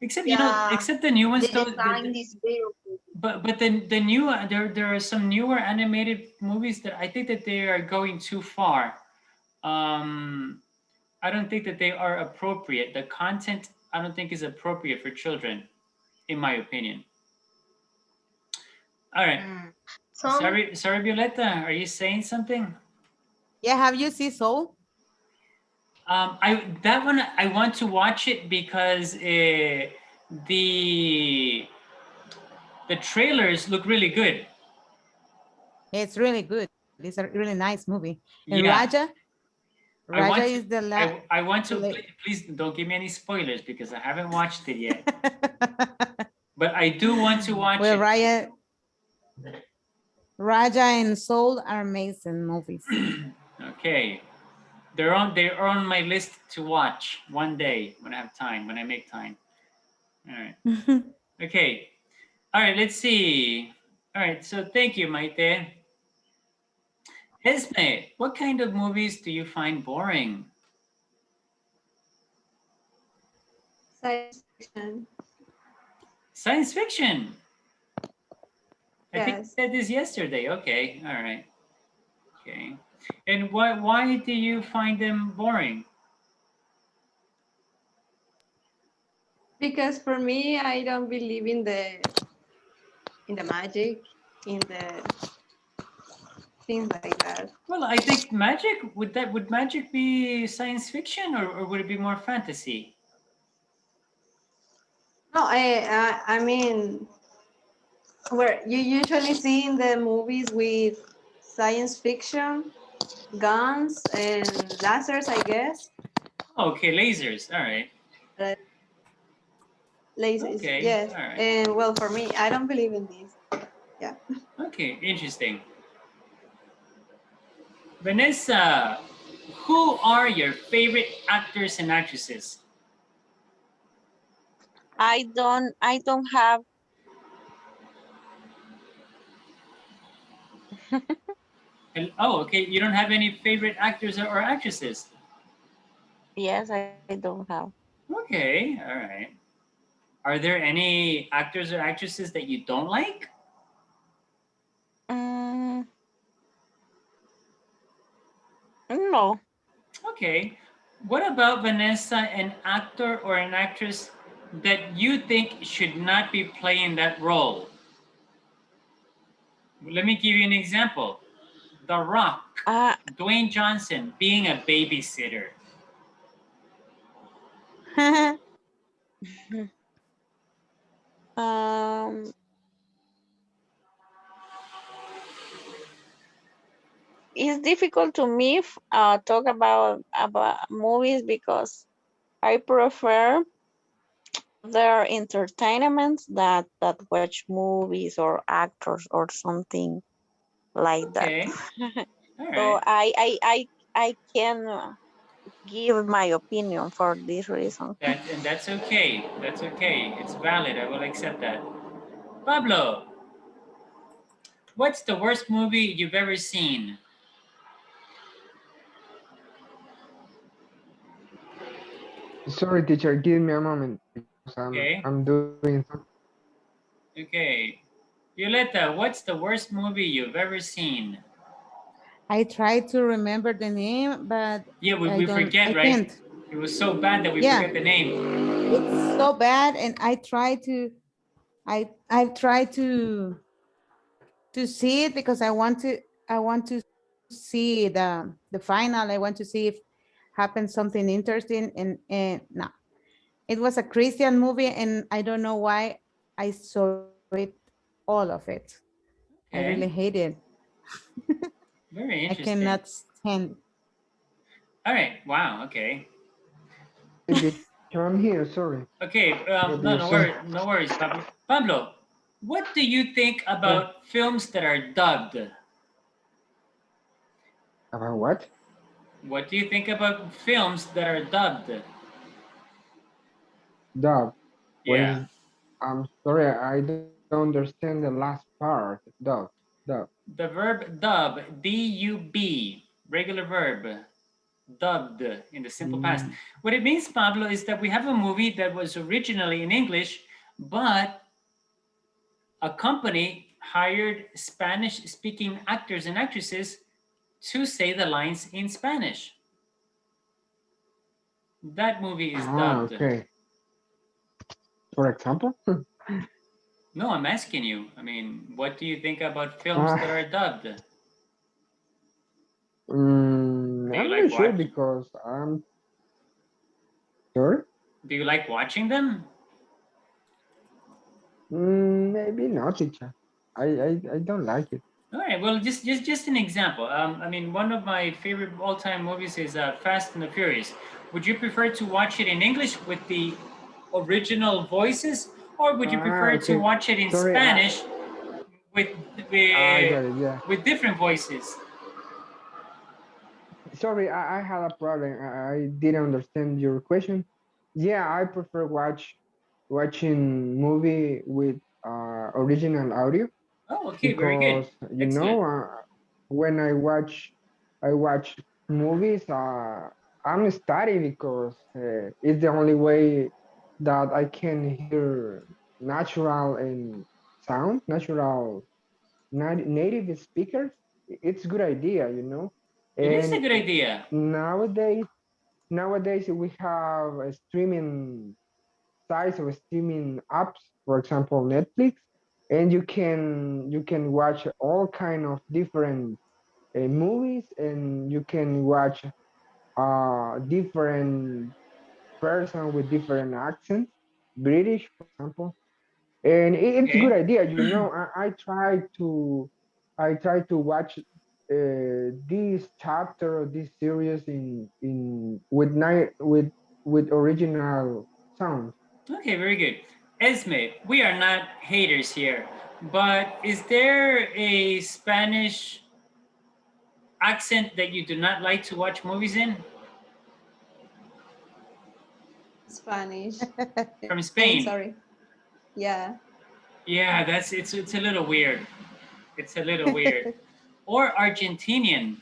Except except the new ones. The design is very good. But the new there are some newer animated movies that I think that they are going too far. I don't think that they are appropriate. The content I don't think is appropriate for children, in my opinion. All right. Sorry, Violeta, are you saying something? Yeah, have you seen Soul? That one I want to watch it because the trailers look really good. It's really good. It's a really nice movie. And Yeah. Raja is the last. I want to please don't give me any spoilers because I haven't watched it yet. But I do want to watch it. Raja and Soul are amazing movies. Okay. They're on my list to watch one day when I have time, when I make time. All right. Okay. All right, let's see. All right, so thank you, Maite. Esme, what kind of movies do you find boring? Science fiction. Science fiction. I think you Yes. said this yesterday. Okay, all right. Okay. And why do you find them boring? Because for me, I don't believe in the magic, in the things like that. Well, I think magic would magic be science fiction or would it be more fantasy? No, I mean, where you usually see in the movies with science fiction, guns and lasers, I guess. Okay, lasers. All right. Lasers, Okay, yes. all right. And well, for me, I don't believe in this. Yeah. Okay, interesting. Vanessa, who are your favorite actors and actresses? I don't have. Oh, okay. You don't have any favorite actors or actresses? Yes, I don't have. Okay, all right. Are there any actors or actresses that you don't like? No. Okay. What about, Vanessa, an actor or an actress that you think should not be playing that role? Let me give you an example. The Rock, Dwayne Johnson, being a babysitter. It's difficult to me talk about movies because I prefer their entertainments that watch movies or actors or something like that. Okay. All So right. I can give my opinion for this reason. And that's okay. That's okay. It's valid. I will accept that. Pablo, what's the worst movie you've ever seen? Sorry, teacher, give me a moment because Okay. I'm doing something. Okay. Violeta, what's the worst movie you've ever seen? I try to remember the name, but Yeah, I we don't, forget, I right? can't. It was so bad that we Yeah, forget the name. it's so bad, and I try to, I've tried to see it because I want to see the final. I want to see if happens something interesting, and no, it was a Christian movie, and I don't know why I saw it, all of it. I really Okay. hate it. Very I interesting. cannot stand. All right. Wow. Okay. Teacher, I'm here, sorry. Okay. What do No, you no say? worries. No worries, Pablo. Pablo, what do you think Yeah. about films that are dubbed? About what? What do you think about films that are dubbed? Dub. What Yeah. is, I'm sorry, I don't understand the last part. Dub. The verb dub, D-U-B, regular verb, dubbed in the simple past. Mm. What it means, Pablo, is that we have a movie that was originally in English, but a company hired Spanish-speaking actors and actresses to say the lines in Spanish. That movie is Ah, dubbed. okay. For example? No, I'm asking you. I mean, what do you think about films that are dubbed? Do you I'm like not sure watch? because I'm sorry. Do you like watching them? Maybe not, teacher. I don't like it. All right. Well, just an example. I mean, one of my favorite all-time movies is Fast and the Furious. Would you prefer to watch it in English with the original voices, or would you Ah, prefer to okay. watch it in Sorry, Spanish with I with, got it. Yeah. with different voices? Sorry, I had a problem. I didn't understand your question. Yeah, I prefer watching movie with original audio Oh, okay. Very good. because Excellent. when I watch movies, I'm studying because it's the only way that I can hear natural and sound, natural native speakers. It's a good idea. It is a And good idea. nowadays we have a streaming sites or streaming apps, for example, Netflix, and you can watch all kind of different movies, and you can watch different person with different accents, British, for example, and it's a good Okay. idea. I try to watch this chapter or this series in with original sound. Okay. Very good. Esme, we are not haters here, but is there a Spanish accent that you do not like to watch movies in? Spanish. From Spain, Spain? sorry. Yeah. Yeah, it's a little weird. It's a little weird. Or Argentinian.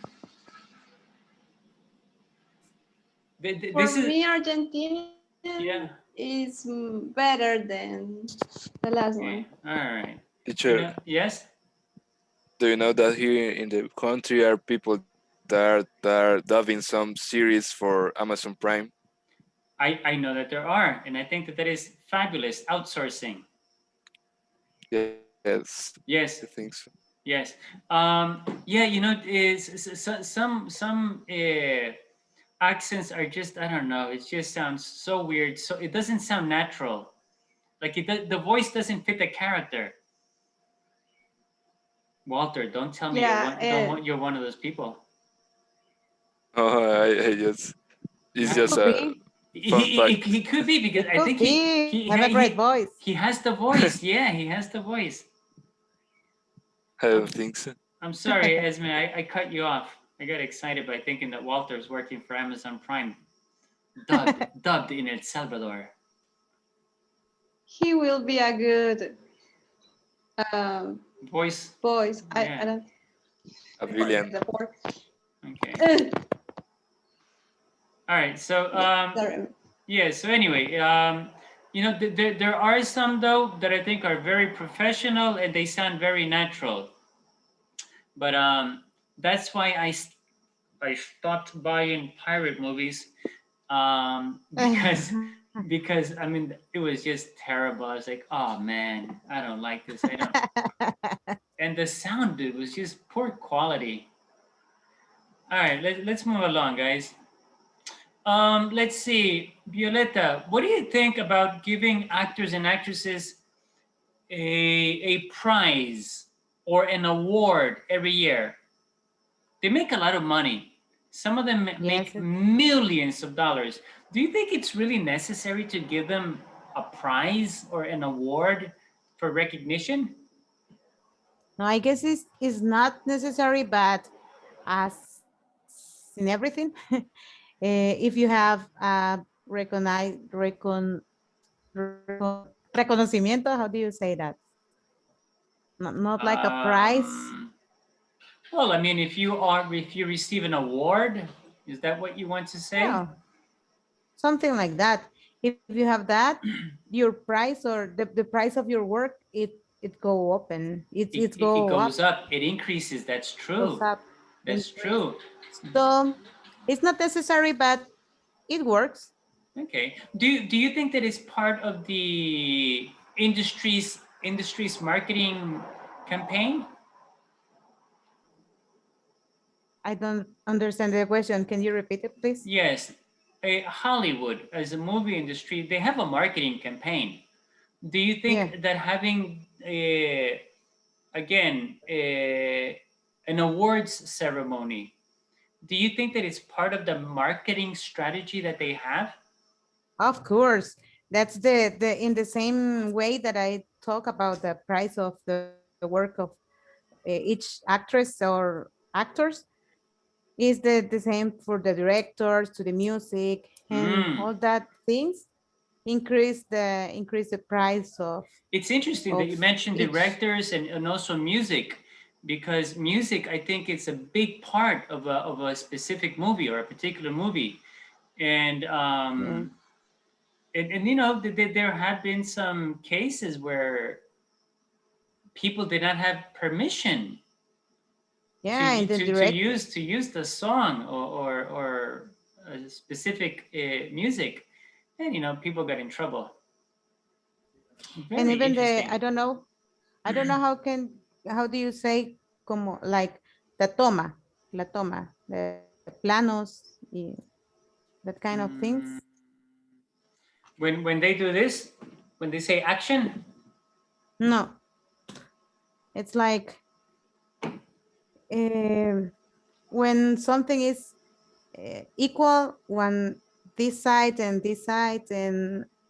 This For is me, Argentinian, yeah. is better than the last Okay. one. All right. Teacher, Yes. do you know that here in the country are people that are dubbing some series for Amazon Prime? I know that there are, and I think that that is fabulous outsourcing. Yes, Yes. I think so. Yes. Yeah, you know, some accents are just, I don't know, it just sounds so weird. So it doesn't sound natural. Like the voice doesn't fit the character. Walter, don't tell me Yeah, you're one of those people. Oh, I just it's just Could a be. fun fact. He could be because It I could think be. Have a great voice. he has the voice. Yeah, he has the voice. I don't think so. I'm sorry, Esme, I cut you off. I got excited by thinking that Walter's working for Amazon Prime, dubbed in El Salvador. he will be a good Voice. voice. Yeah. I don't. A villain. The word. Okay. All right. So Sorry. yeah. So anyway, you know, there are some though that I think are very professional and they sound very natural. But that's why I stopped buying pirate movies because I mean it was just terrible. I was like, oh man, I don't like this. I don't. And the sound, dude, was just poor quality. All right, let's move along, guys. Let's see, Violeta, what do you think about giving actors and actresses a prize or an award every year? They make a lot of money. Some of them make millions of dollars. Do you think it's really necessary to give them a prize or an award for recognition? No, I guess it's not necessary, but as in everything, if you have reconocimiento, how do you say that? Not like a prize. Well, I mean, if you receive an award, is that what you want to say? Yeah, something like that. If you have that, your price or the price of your work, it go up and it It goes up. It increases. That's true. Goes up. That's true. So it's not necessary, but it works. Okay. Do you think that it's part of the industry's marketing campaign? I don't understand the question. Can you repeat it, please? Yes. Hollywood, as a movie industry, they have a marketing campaign. Do you think that having again an awards ceremony, do you think that it's part of the marketing strategy that they have? Of course. That's the in the same way that I talk about the price of the work of each actress or actors, is the same for the directors, to the music and all that things. Increase the price of. It's interesting that you mentioned directors and also music, because music, I think it's a big part of a specific movie or a particular movie. And and you know, there have been some cases where people did not have permission to use the song or a specific music, and you know, people got in trouble. And even I don't know how do you say como like the toma, la toma, the planos, that kind of things. When they do this, when they say action? No. It's like when something is equal, when this side and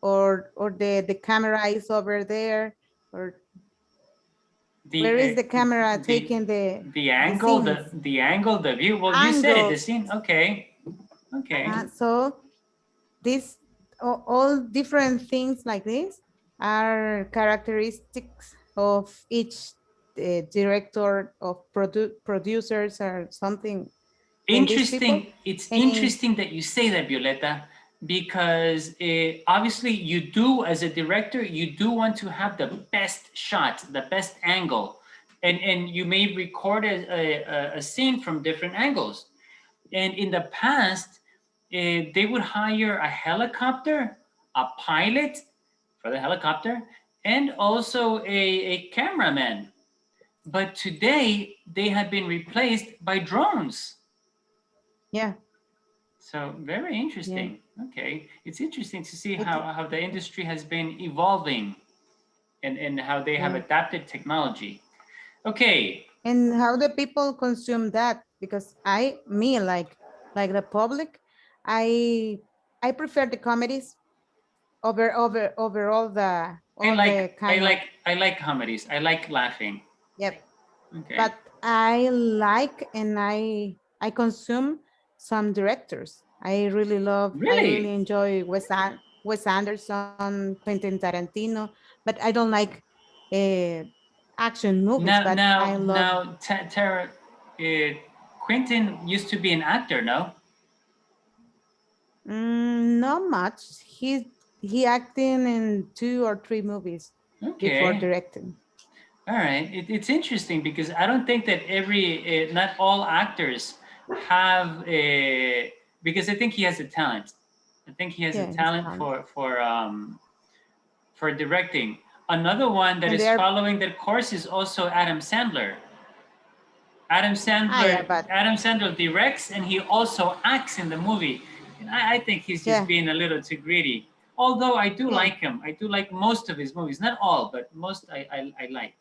or the camera is over there, or where is the camera taking the angle, the angle, the view? Well, you said it, the scene. Okay. So this all different things like this are characteristics of each director, of producers or something. Interesting. It's interesting that you say that, Violeta, because obviously you do, as a director, you do want to have the best shot, the best angle, and you may record a scene from different angles. And in the past, they would hire a helicopter, a pilot for the helicopter, and also a cameraman. But today, they have been replaced by drones. Yeah. So very interesting. Yeah. Okay. It's interesting to see how the industry has been evolving and how they have adapted technology. Okay. And how the people consume that, because like the public, I prefer the comedies over all the I like comedies. I like laughing. Yep. Okay. But I like and I consume some directors. I really enjoy Wes Anderson, Quentin Tarantino, but I don't like action movies. I love. Quentin used to be an actor, no? Not much. He acting in 2 or 3 movies before directing. All right, it's interesting because I don't think that not all actors have because I think he has a talent. I think he has a talent for directing. Another one that is following that course is also Adam Sandler. Adam Sandler directs and he also acts in the movie. And I think he's just being a little too greedy. Although I do like him. I do like most of his movies. Not all, but most I like.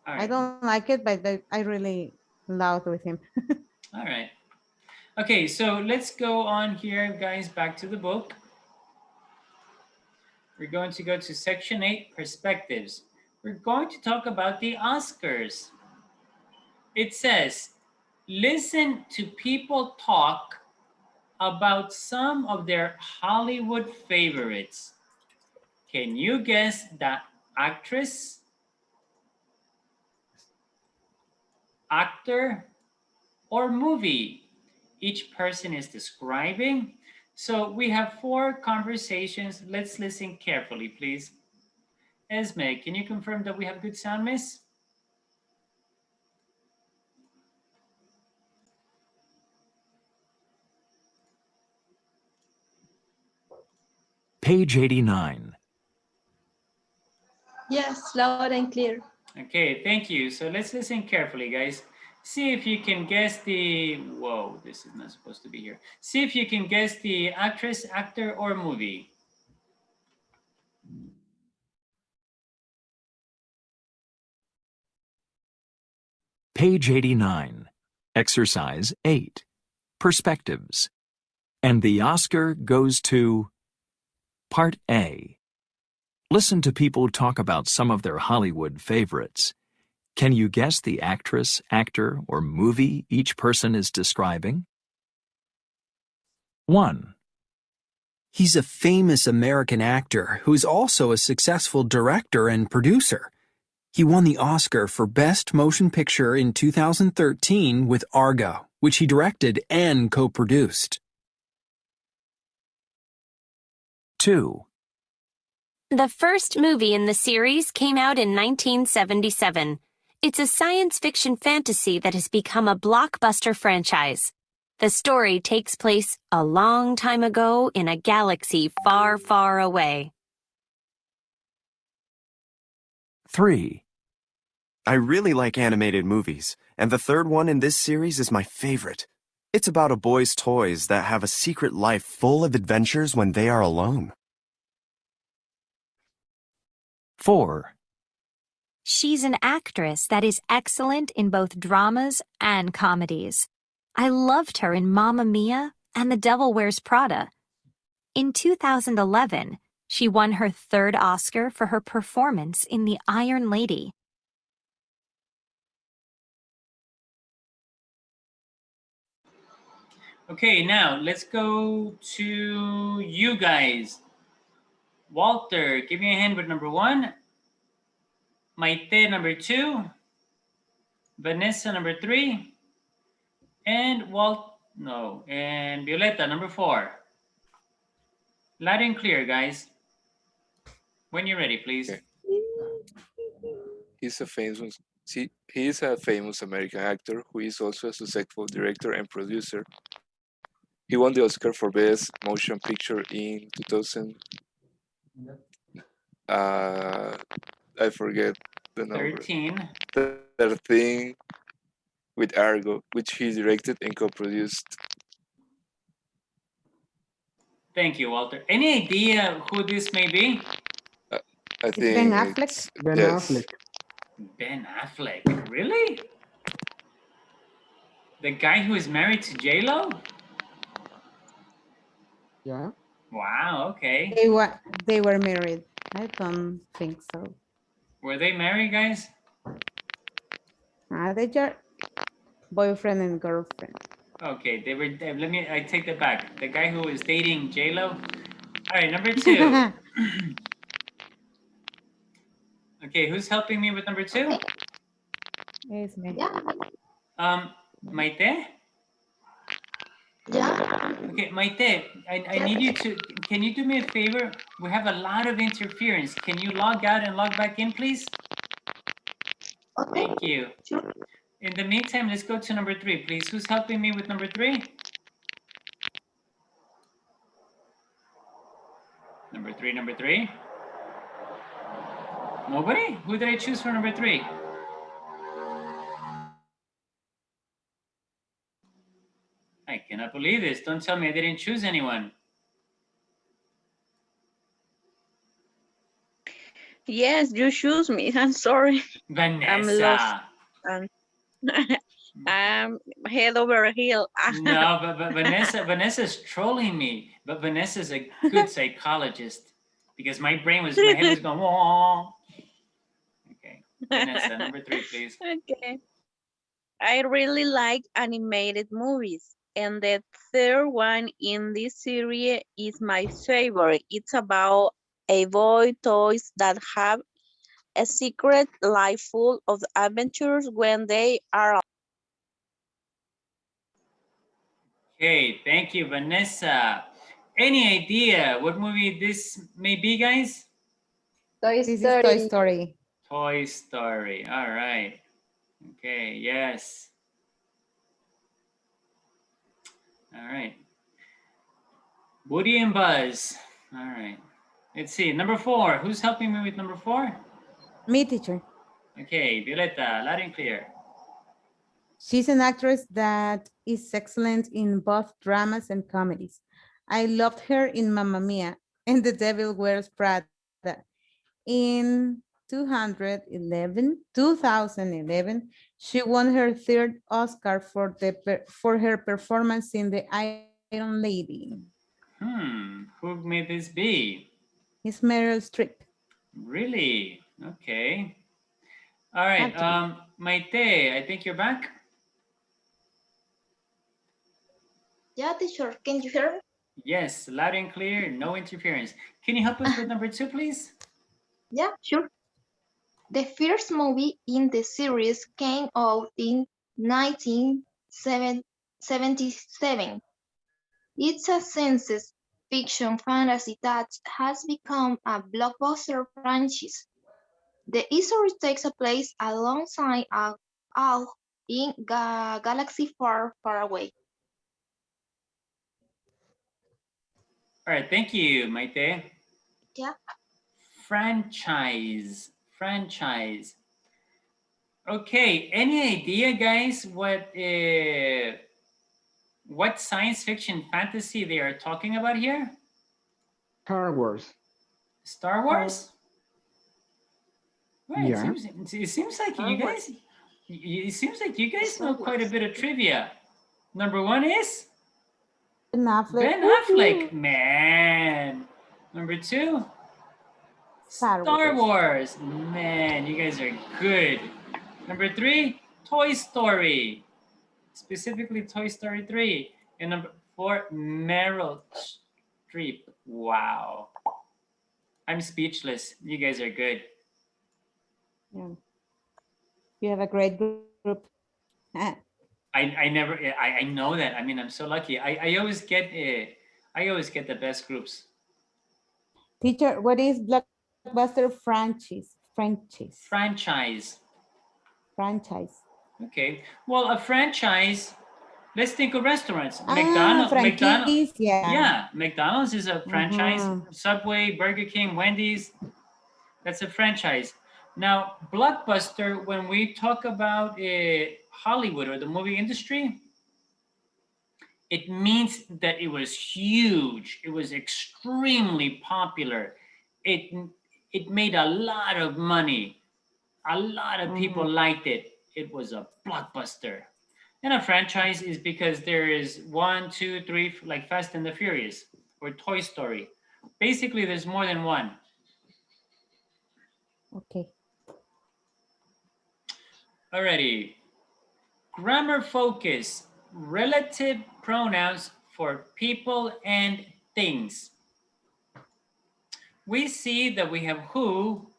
Right. I don't like it, but I really love with him. All right. Okay, so let's go on here, guys, back to the book. We're going to go to section 8, perspectives. We're going to talk about the Oscars. It says, listen to people talk about some of their Hollywood favorites. Can you guess the actress, actor, or movie each person is describing? So we have 4 conversations. Let's listen carefully, please. Esme, can you confirm that we have good sound, miss? Page 89. Yes, loud and clear. Okay, thank you. So let's listen carefully, guys. See if you can guess the, whoa, this is not supposed to be here. See if you can guess the actress, actor, or movie. Page 89. Exercise 8. Perspectives. And the Oscar goes to Part A. Listen to people talk about some of their Hollywood favorites. Can you guess the actress, actor, or movie each person is describing? 1. He's a famous American actor who's also a successful director and producer. He won the Oscar for Best Motion Picture in 2013 with Argo, which he directed and co-produced. 2. The first movie in the series came out in 1977. It's a science fiction fantasy that has become a blockbuster franchise. The story takes place a long time ago in a galaxy far, far away. 3. I really like animated movies, and the third one in this series is my favorite. It's about a boy's toys that have a secret life full of adventures when they are alone. 4. She's an actress that is excellent in both dramas and comedies. I loved her in Mamma Mia and The Devil Wears Prada. In 2011, she won her 3rd Oscar for her performance in The Iron Lady. Okay, now let's go to you guys. Walter, give me a hand with number 1. Maite, number 2. Vanessa, number 3. And and Violeta, number 4. Loud and clear, guys. When you're ready, please. Okay. He's a famous he is a famous American actor who is also a successful director and producer. He won the Oscar for Best Motion Picture in 2000. I forget the number. 13. 13 with Argo, which he directed and co-produced. Thank you, Walter. Any idea who this may be? I think Ben Affleck? it's Ben yes. Affleck. Ben Affleck. Really? The guy who is married to J-Lo? Yeah. Wow, okay. They were married. I don't think so. Were they married, guys? They are boyfriend and girlfriend. Okay, they were. I take that back. The guy who was dating J-Lo. All right, number 2. Okay, who's helping me with number 2? It's me. Maite? Yeah. Okay, Maite, I need you to, can you do me a favor? We have a lot of interference. Can you log out and log back in, please? Okay. Thank you. Sure. In the meantime, let's go to number 3, please. Who's helping me with number 3? Number 3. Nobody? Who did I choose for number 3? I cannot believe this. Don't tell me I didn't choose anyone. Yes, you choose me. I'm sorry. Vanessa. I'm lost. I'm head over heel. No, but Vanessa's trolling me. But Vanessa's a good psychologist because my head was going, whoa. Okay, Vanessa, number 3, please. Okay. I really like animated movies. And the third one in this series is my favorite. It's about a boy toys that have a secret life full of adventures when they are. Okay, thank you, Vanessa. Any idea what movie this may be, guys? This is Toy Story. Toy Story. All right. Okay, yes. All right. Woody and Buzz. All right. Let's see. Number 4. Who's helping me with number 4? Me, teacher. Okay, Violeta, loud and clear. She's an actress that is excellent in both dramas and comedies. I loved her in Mamma Mia and The Devil Wears Prada. In 2011, she won her third Oscar for her performance in The Iron Lady. Who may this be? It's Meryl Streep. Really? Okay. All right. Maite, I think you're back. Yeah, teacher, can you hear me? Yes, loud and clear, no interference. Can you help us with number 2, please? Yeah, sure. The first movie in the series came out in 1977. It's a science fiction fantasy that has become a blockbuster franchise. The story takes place alongside out in a galaxy far, far away. All right, thank you, Maite. Yeah. Franchise. Okay, any idea, guys, what science fiction fantasy they are talking about here? Star Wars. Star Wars? Right, Yeah. it seems like you guys know quite a bit of trivia. Number 1 is? Ben Affleck. Ben Affleck, man. Number 2? Star Wars. Man, you guys are good. Number 3, Toy Story. Specifically Toy Story 3. And number 4, Meryl Streep. Wow. I'm speechless. You guys are good. Yeah. You have a great group. I know that. I mean, I'm so lucky. I always get the best groups. Teacher, what is blockbuster franchise? Franchise. Franchise. Okay. Well, a franchise, let's think of restaurants. Franquise, Yeah, McDonald's is a franchise. Subway, Burger King, Wendy's, that's a franchise. Now, blockbuster, when we talk about Hollywood or the movie industry, it means that it was huge. It was extremely popular. It made a lot of money. A lot of people liked it. It was a blockbuster. And a franchise is because there is 1, 2, 3, like Fast and the Furious or Toy Story. Basically, there's more than one. Okay. Alrighty. Grammar focus. Relative pronouns for people and things. We see that we have who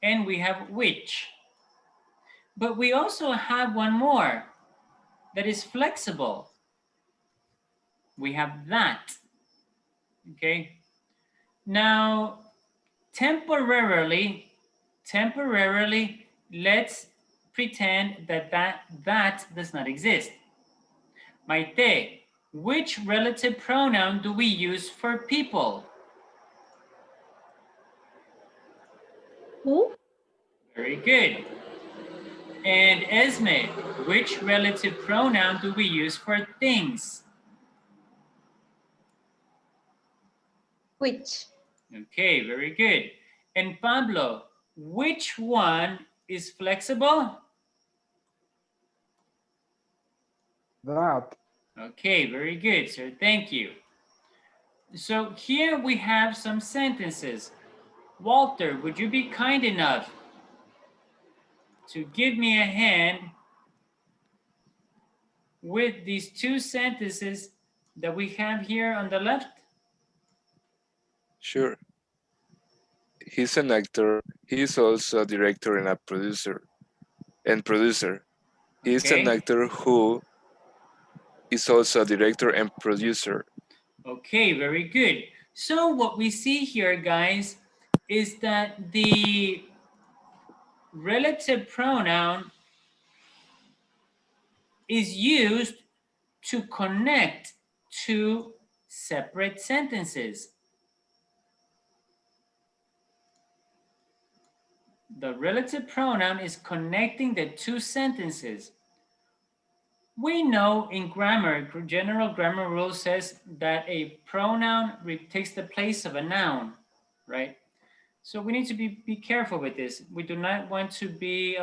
and we have which. But we also have one more that is flexible. We have that. Okay. Now, temporarily, let's pretend that does not exist. Maite, which relative pronoun do we use for people? Who? Very good. And Esme, which relative pronoun do we use for things? Which? Okay, very good. And Pablo, which one is flexible? That. Okay, very good, sir. Thank you. So here we have some sentences. Walter, would you be kind enough to give me a hand with these two sentences that we have here on the left? Sure. He's an actor. He's also a director and a producer. He's an Okay. actor who is also a director and producer. Okay, very good. So what we see here, guys, is that the relative pronoun is used to connect two separate sentences. The relative pronoun is connecting the two sentences. We know in grammar, general grammar rule says that a pronoun takes the place of a noun, right? So we need to be careful with this. We do not want to be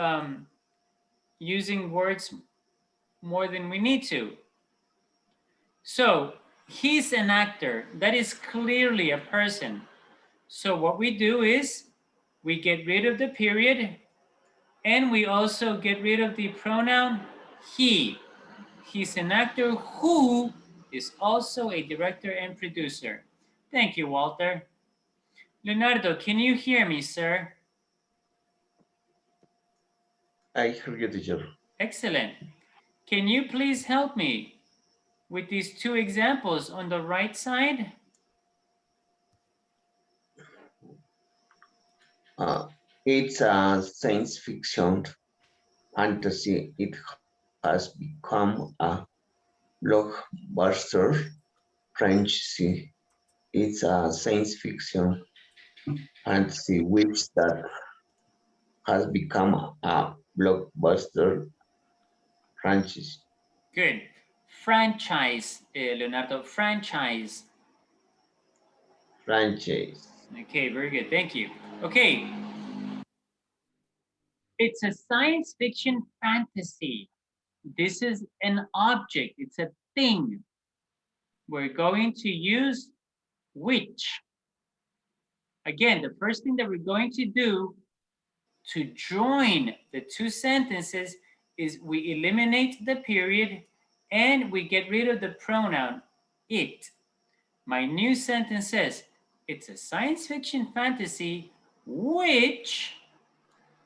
using words more than we need to. So he's an actor. That is clearly a person. So what we do is we get rid of the period and we also get rid of the pronoun he. He's an actor who is also a director and producer. Thank you, Walter. Leonardo, can you hear me, sir? I hear you, teacher. Excellent. Can you please help me with these two examples on the right side? It's a science fiction fantasy. It has become a blockbuster franchise. It's a science fiction fantasy which that has become a blockbuster franchise. Good. Franchise, Leonardo, franchise. Franchise. Okay, very good. Thank you. Okay. It's a science fiction fantasy. This is an object. It's a thing. We're going to use which. Again, the first thing that we're going to do to join the two sentences is we eliminate the period and we get rid of the pronoun it. My new sentence says, it's a science fiction fantasy which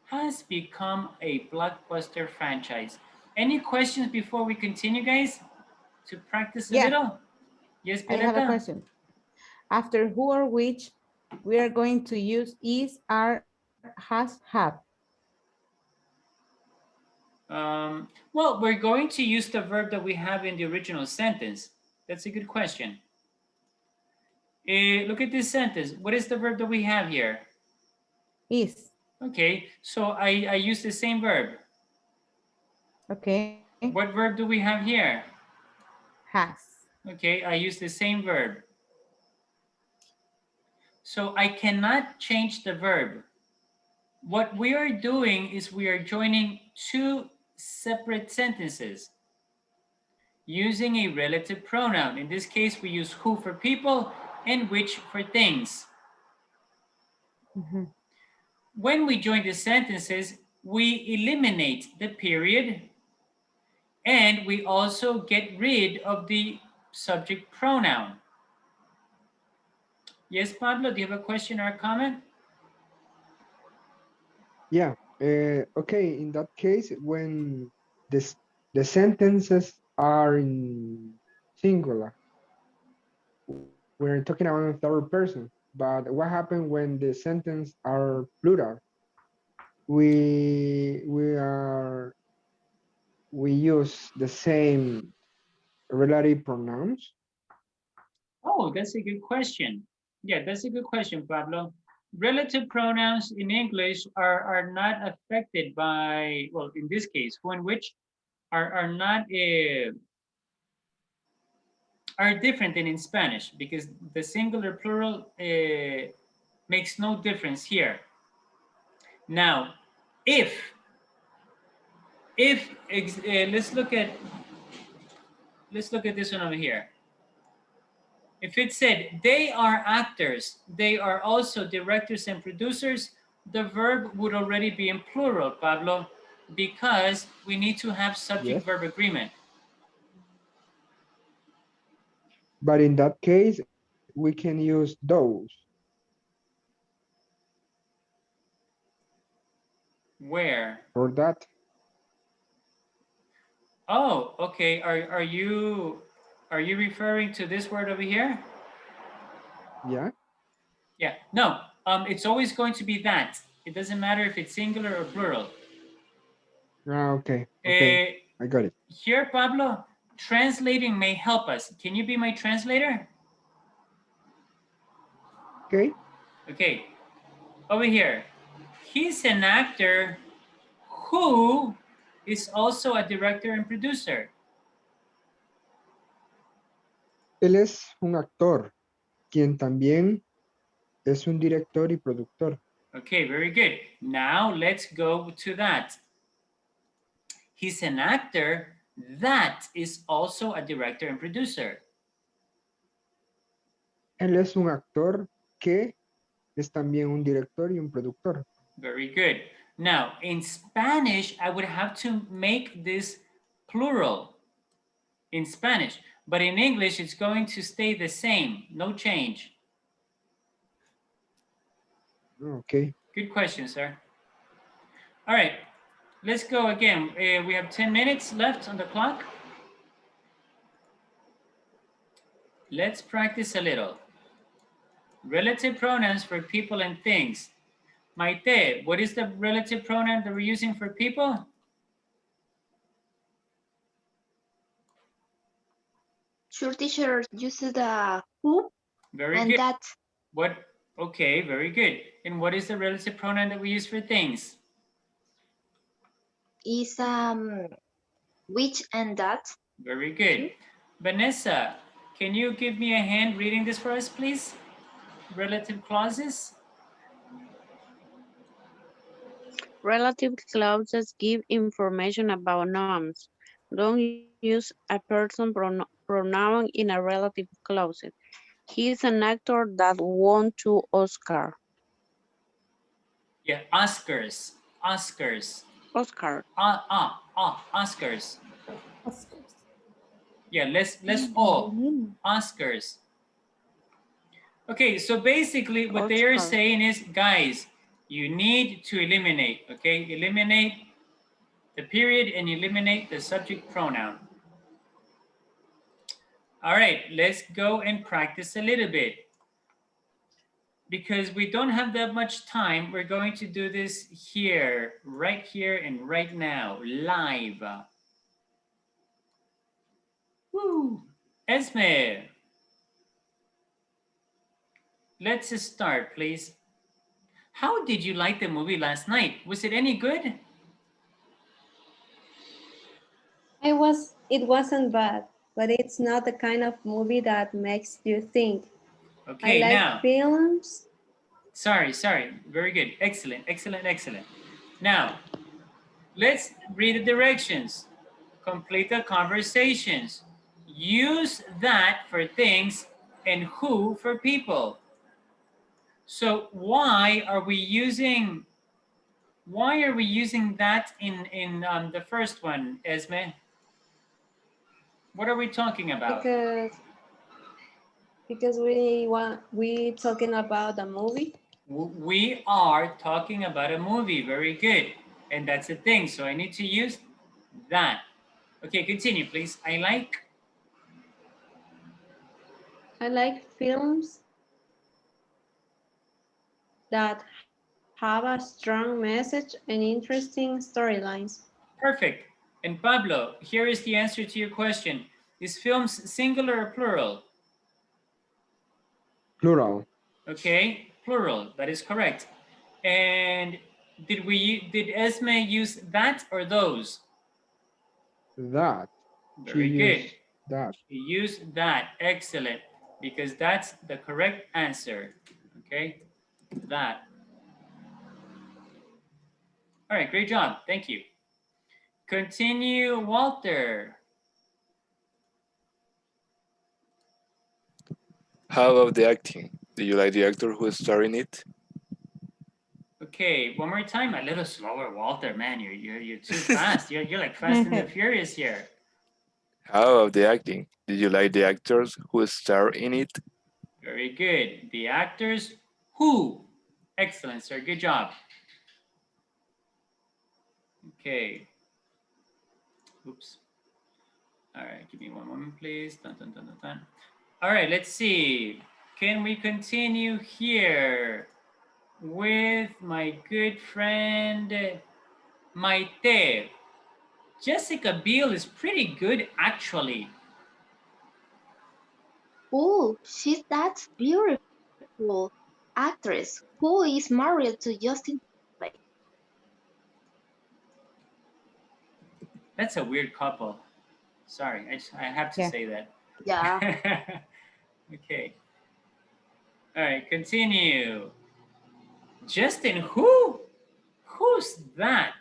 has become a blockbuster franchise. Any questions before we continue, guys? To practice a little? Yes, I have a Violeta? question. After who or which, we are going to use is, are, has, have. Well, we're going to use the verb that we have in the original sentence. That's a good question. Look at this sentence. What is the verb that we have here? Is. Okay, so I use the same verb. Okay. What verb do we have here? Has. Okay, I use the same verb. So I cannot change the verb. What we are doing is we are joining two separate sentences using a relative pronoun. In this case, we use who for people and which for things. When we join the sentences, we eliminate the period and we also get rid of the subject pronoun. Yes, Pablo, do you have a question or a comment? Yeah. Okay. In that case, when the sentences are in singular, we're talking about a third person. But what happens when the sentence are plural? We use the same relative pronouns. Oh, that's a good question. Yeah, that's a good question, Pablo. Relative pronouns in English are not affected by, well, in this case, who and which are not are different than in Spanish because the singular plural makes no difference here. Now, if let's look at this one over here. If it said they are actors, they are also directors and producers, the verb would already be in plural, Pablo, because we need to have subject-verb agreement. But in that case, we can use those. Where? For that. Oh, okay. Are you referring to this word over here? Yeah. Yeah. No. It's always going to be that. It doesn't matter if it's singular or plural. Okay. Okay. I got it. Here, Pablo, translating may help us. Can you be my translator? Okay. Okay. Over here. He's an actor who is also a director and producer. Él es un actor, quien también es un director y productor. Okay, very good. Now let's go to that. He's an actor that is also a director and producer. Él es un actor que es también un director y un productor. Very good. Now, in Spanish, I would have to make this plural in Spanish, but in English, it's going to stay the same, no change. Okay. Good question, sir. All right, let's go again. We have 10 minutes left on the clock. Let's practice a little. Relative pronouns for people and things. Maite, what is the relative pronoun that we're using for people? Sure, teacher uses the who Very and good. that. What? Okay, very good. And what is the relative pronoun that we use for things? Is which and that. Very good. Vanessa, can you give me a hand reading this for us, please? Relative clauses. Relative clauses give information about nouns. Don't use a person pronoun in a relative clause. He is an actor that won 2 Oscars. Yeah, Oscars. Oscars. Oscar. Oscars. Yeah, let's all Oscars. Okay, so basically what they are saying is, guys, you need to eliminate, okay? Eliminate the period and eliminate the subject pronoun. All right, let's go and practice a little bit. because we don't have that much time, we're going to do this here and right now, live. Woo! Esme, let's start, please. How did you like the movie last night? Was it any good? It wasn't bad, but it's not the kind of movie that makes you think. Okay, I like now. films. Sorry. Very good. Excellent. Now, let's read the directions. Complete the conversations. Use that for things and who for people. So why are we using that in the first one, Esme? What are we talking about? Because we talking about a movie. We are talking about a movie. Very good. And that's the thing. So I need to use that. Okay, continue, please. I like films that have a strong message and interesting storylines. Perfect. And Pablo, here is the answer to your question. Is films singular or plural? Plural. Okay, plural. That is correct. And did Esme use that or those? That. Very good. That. She used that. Excellent. Because that's the correct answer. Okay, that. All right, great job. Thank you. Continue, Walter. How about the acting? Do you like the actor who is starring it? Okay, one more time. A little slower, Walter. Man, you're too fast. You're like Fast and the Furious here. How about the acting? Did you like the actors who star in it? Very good. The actors who. Excellent, sir. Good job. Okay. Oops. All right, give me one moment, please. Dun, dun, dun, dun, dun. All right, let's see. Can we continue here with my good friend Maite? Jessica Biel is pretty good, actually. Oh, that's beautiful actress who is married to Justin Timberlake. That's a weird couple. Sorry, I have to say that. Yeah. Okay. All right, continue. Justin who? Who's that?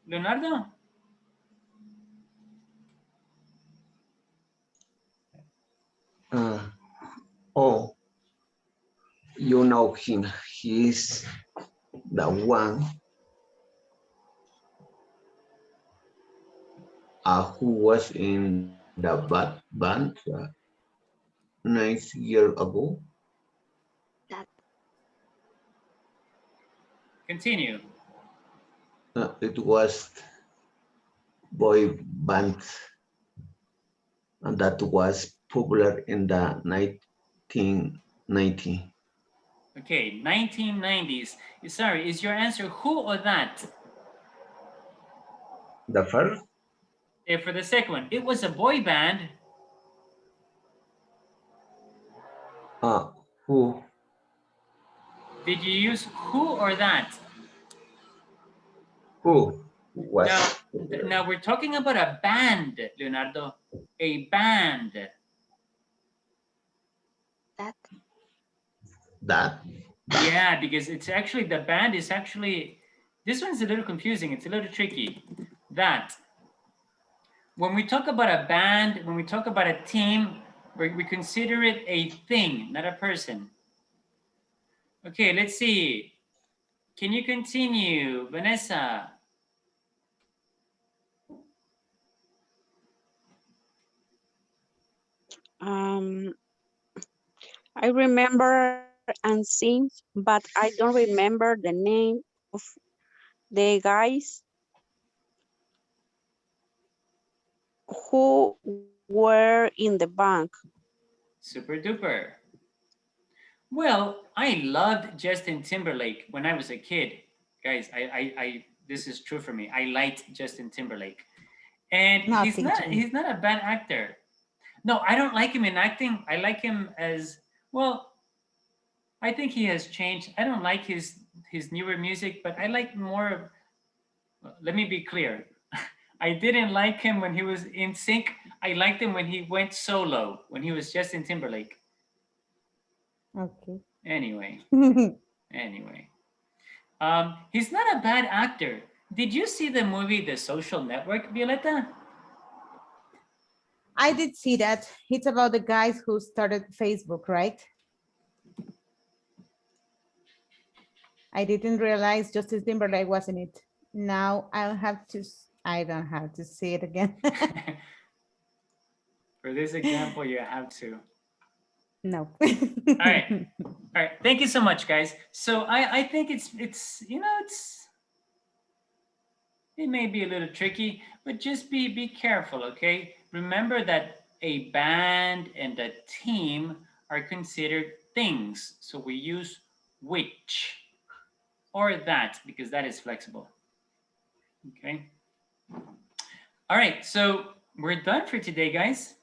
Leonardo? Oh, you know him. He's the one who was in the band 9 years ago. Continue. It was boy band and that was popular in the 1990s. Okay, 1990s. Sorry, is your answer who or that? The first? For the second one, it was a boy band. Who? Did you use who or that? Who was? Now we're talking about a band, Leonardo. A band. That? Yeah, because it's actually, the band is actually, this one's a little confusing. It's a little tricky. That. When we talk about a band, when we talk about a team, we consider it a thing, not a person. Okay, let's see. Can you continue, Vanessa? I remember and sing, but I don't remember the name of the guys who were in the bank. Super duper. Well, I loved Justin Timberlake when I was a kid. Guys, I this is true for me. I liked Justin Timberlake. And he's Nothing not to me. he's not a bad actor. No, I don't like him in acting. I like him as well. I think he has changed. I don't like his newer music, but I like more. Let me be clear. I didn't like him when he was in sync. I liked him when he went solo, when he was Justin Timberlake. Okay. Anyway, anyway. He's not a bad actor. Did you see the movie The Social Network, Violeta? I did see that. It's about the guys who started Facebook, right? I didn't realize Justice Timberlake was in it. Now I'll have to, I don't have to see it again. For this example, you have to. No. All right. All right. Thank you so much, guys. So I think it may be a little tricky, but just be careful, okay? Remember that a band and a team are considered things. So we use which or that because that is flexible. Okay. All right, so we're done for today, guys.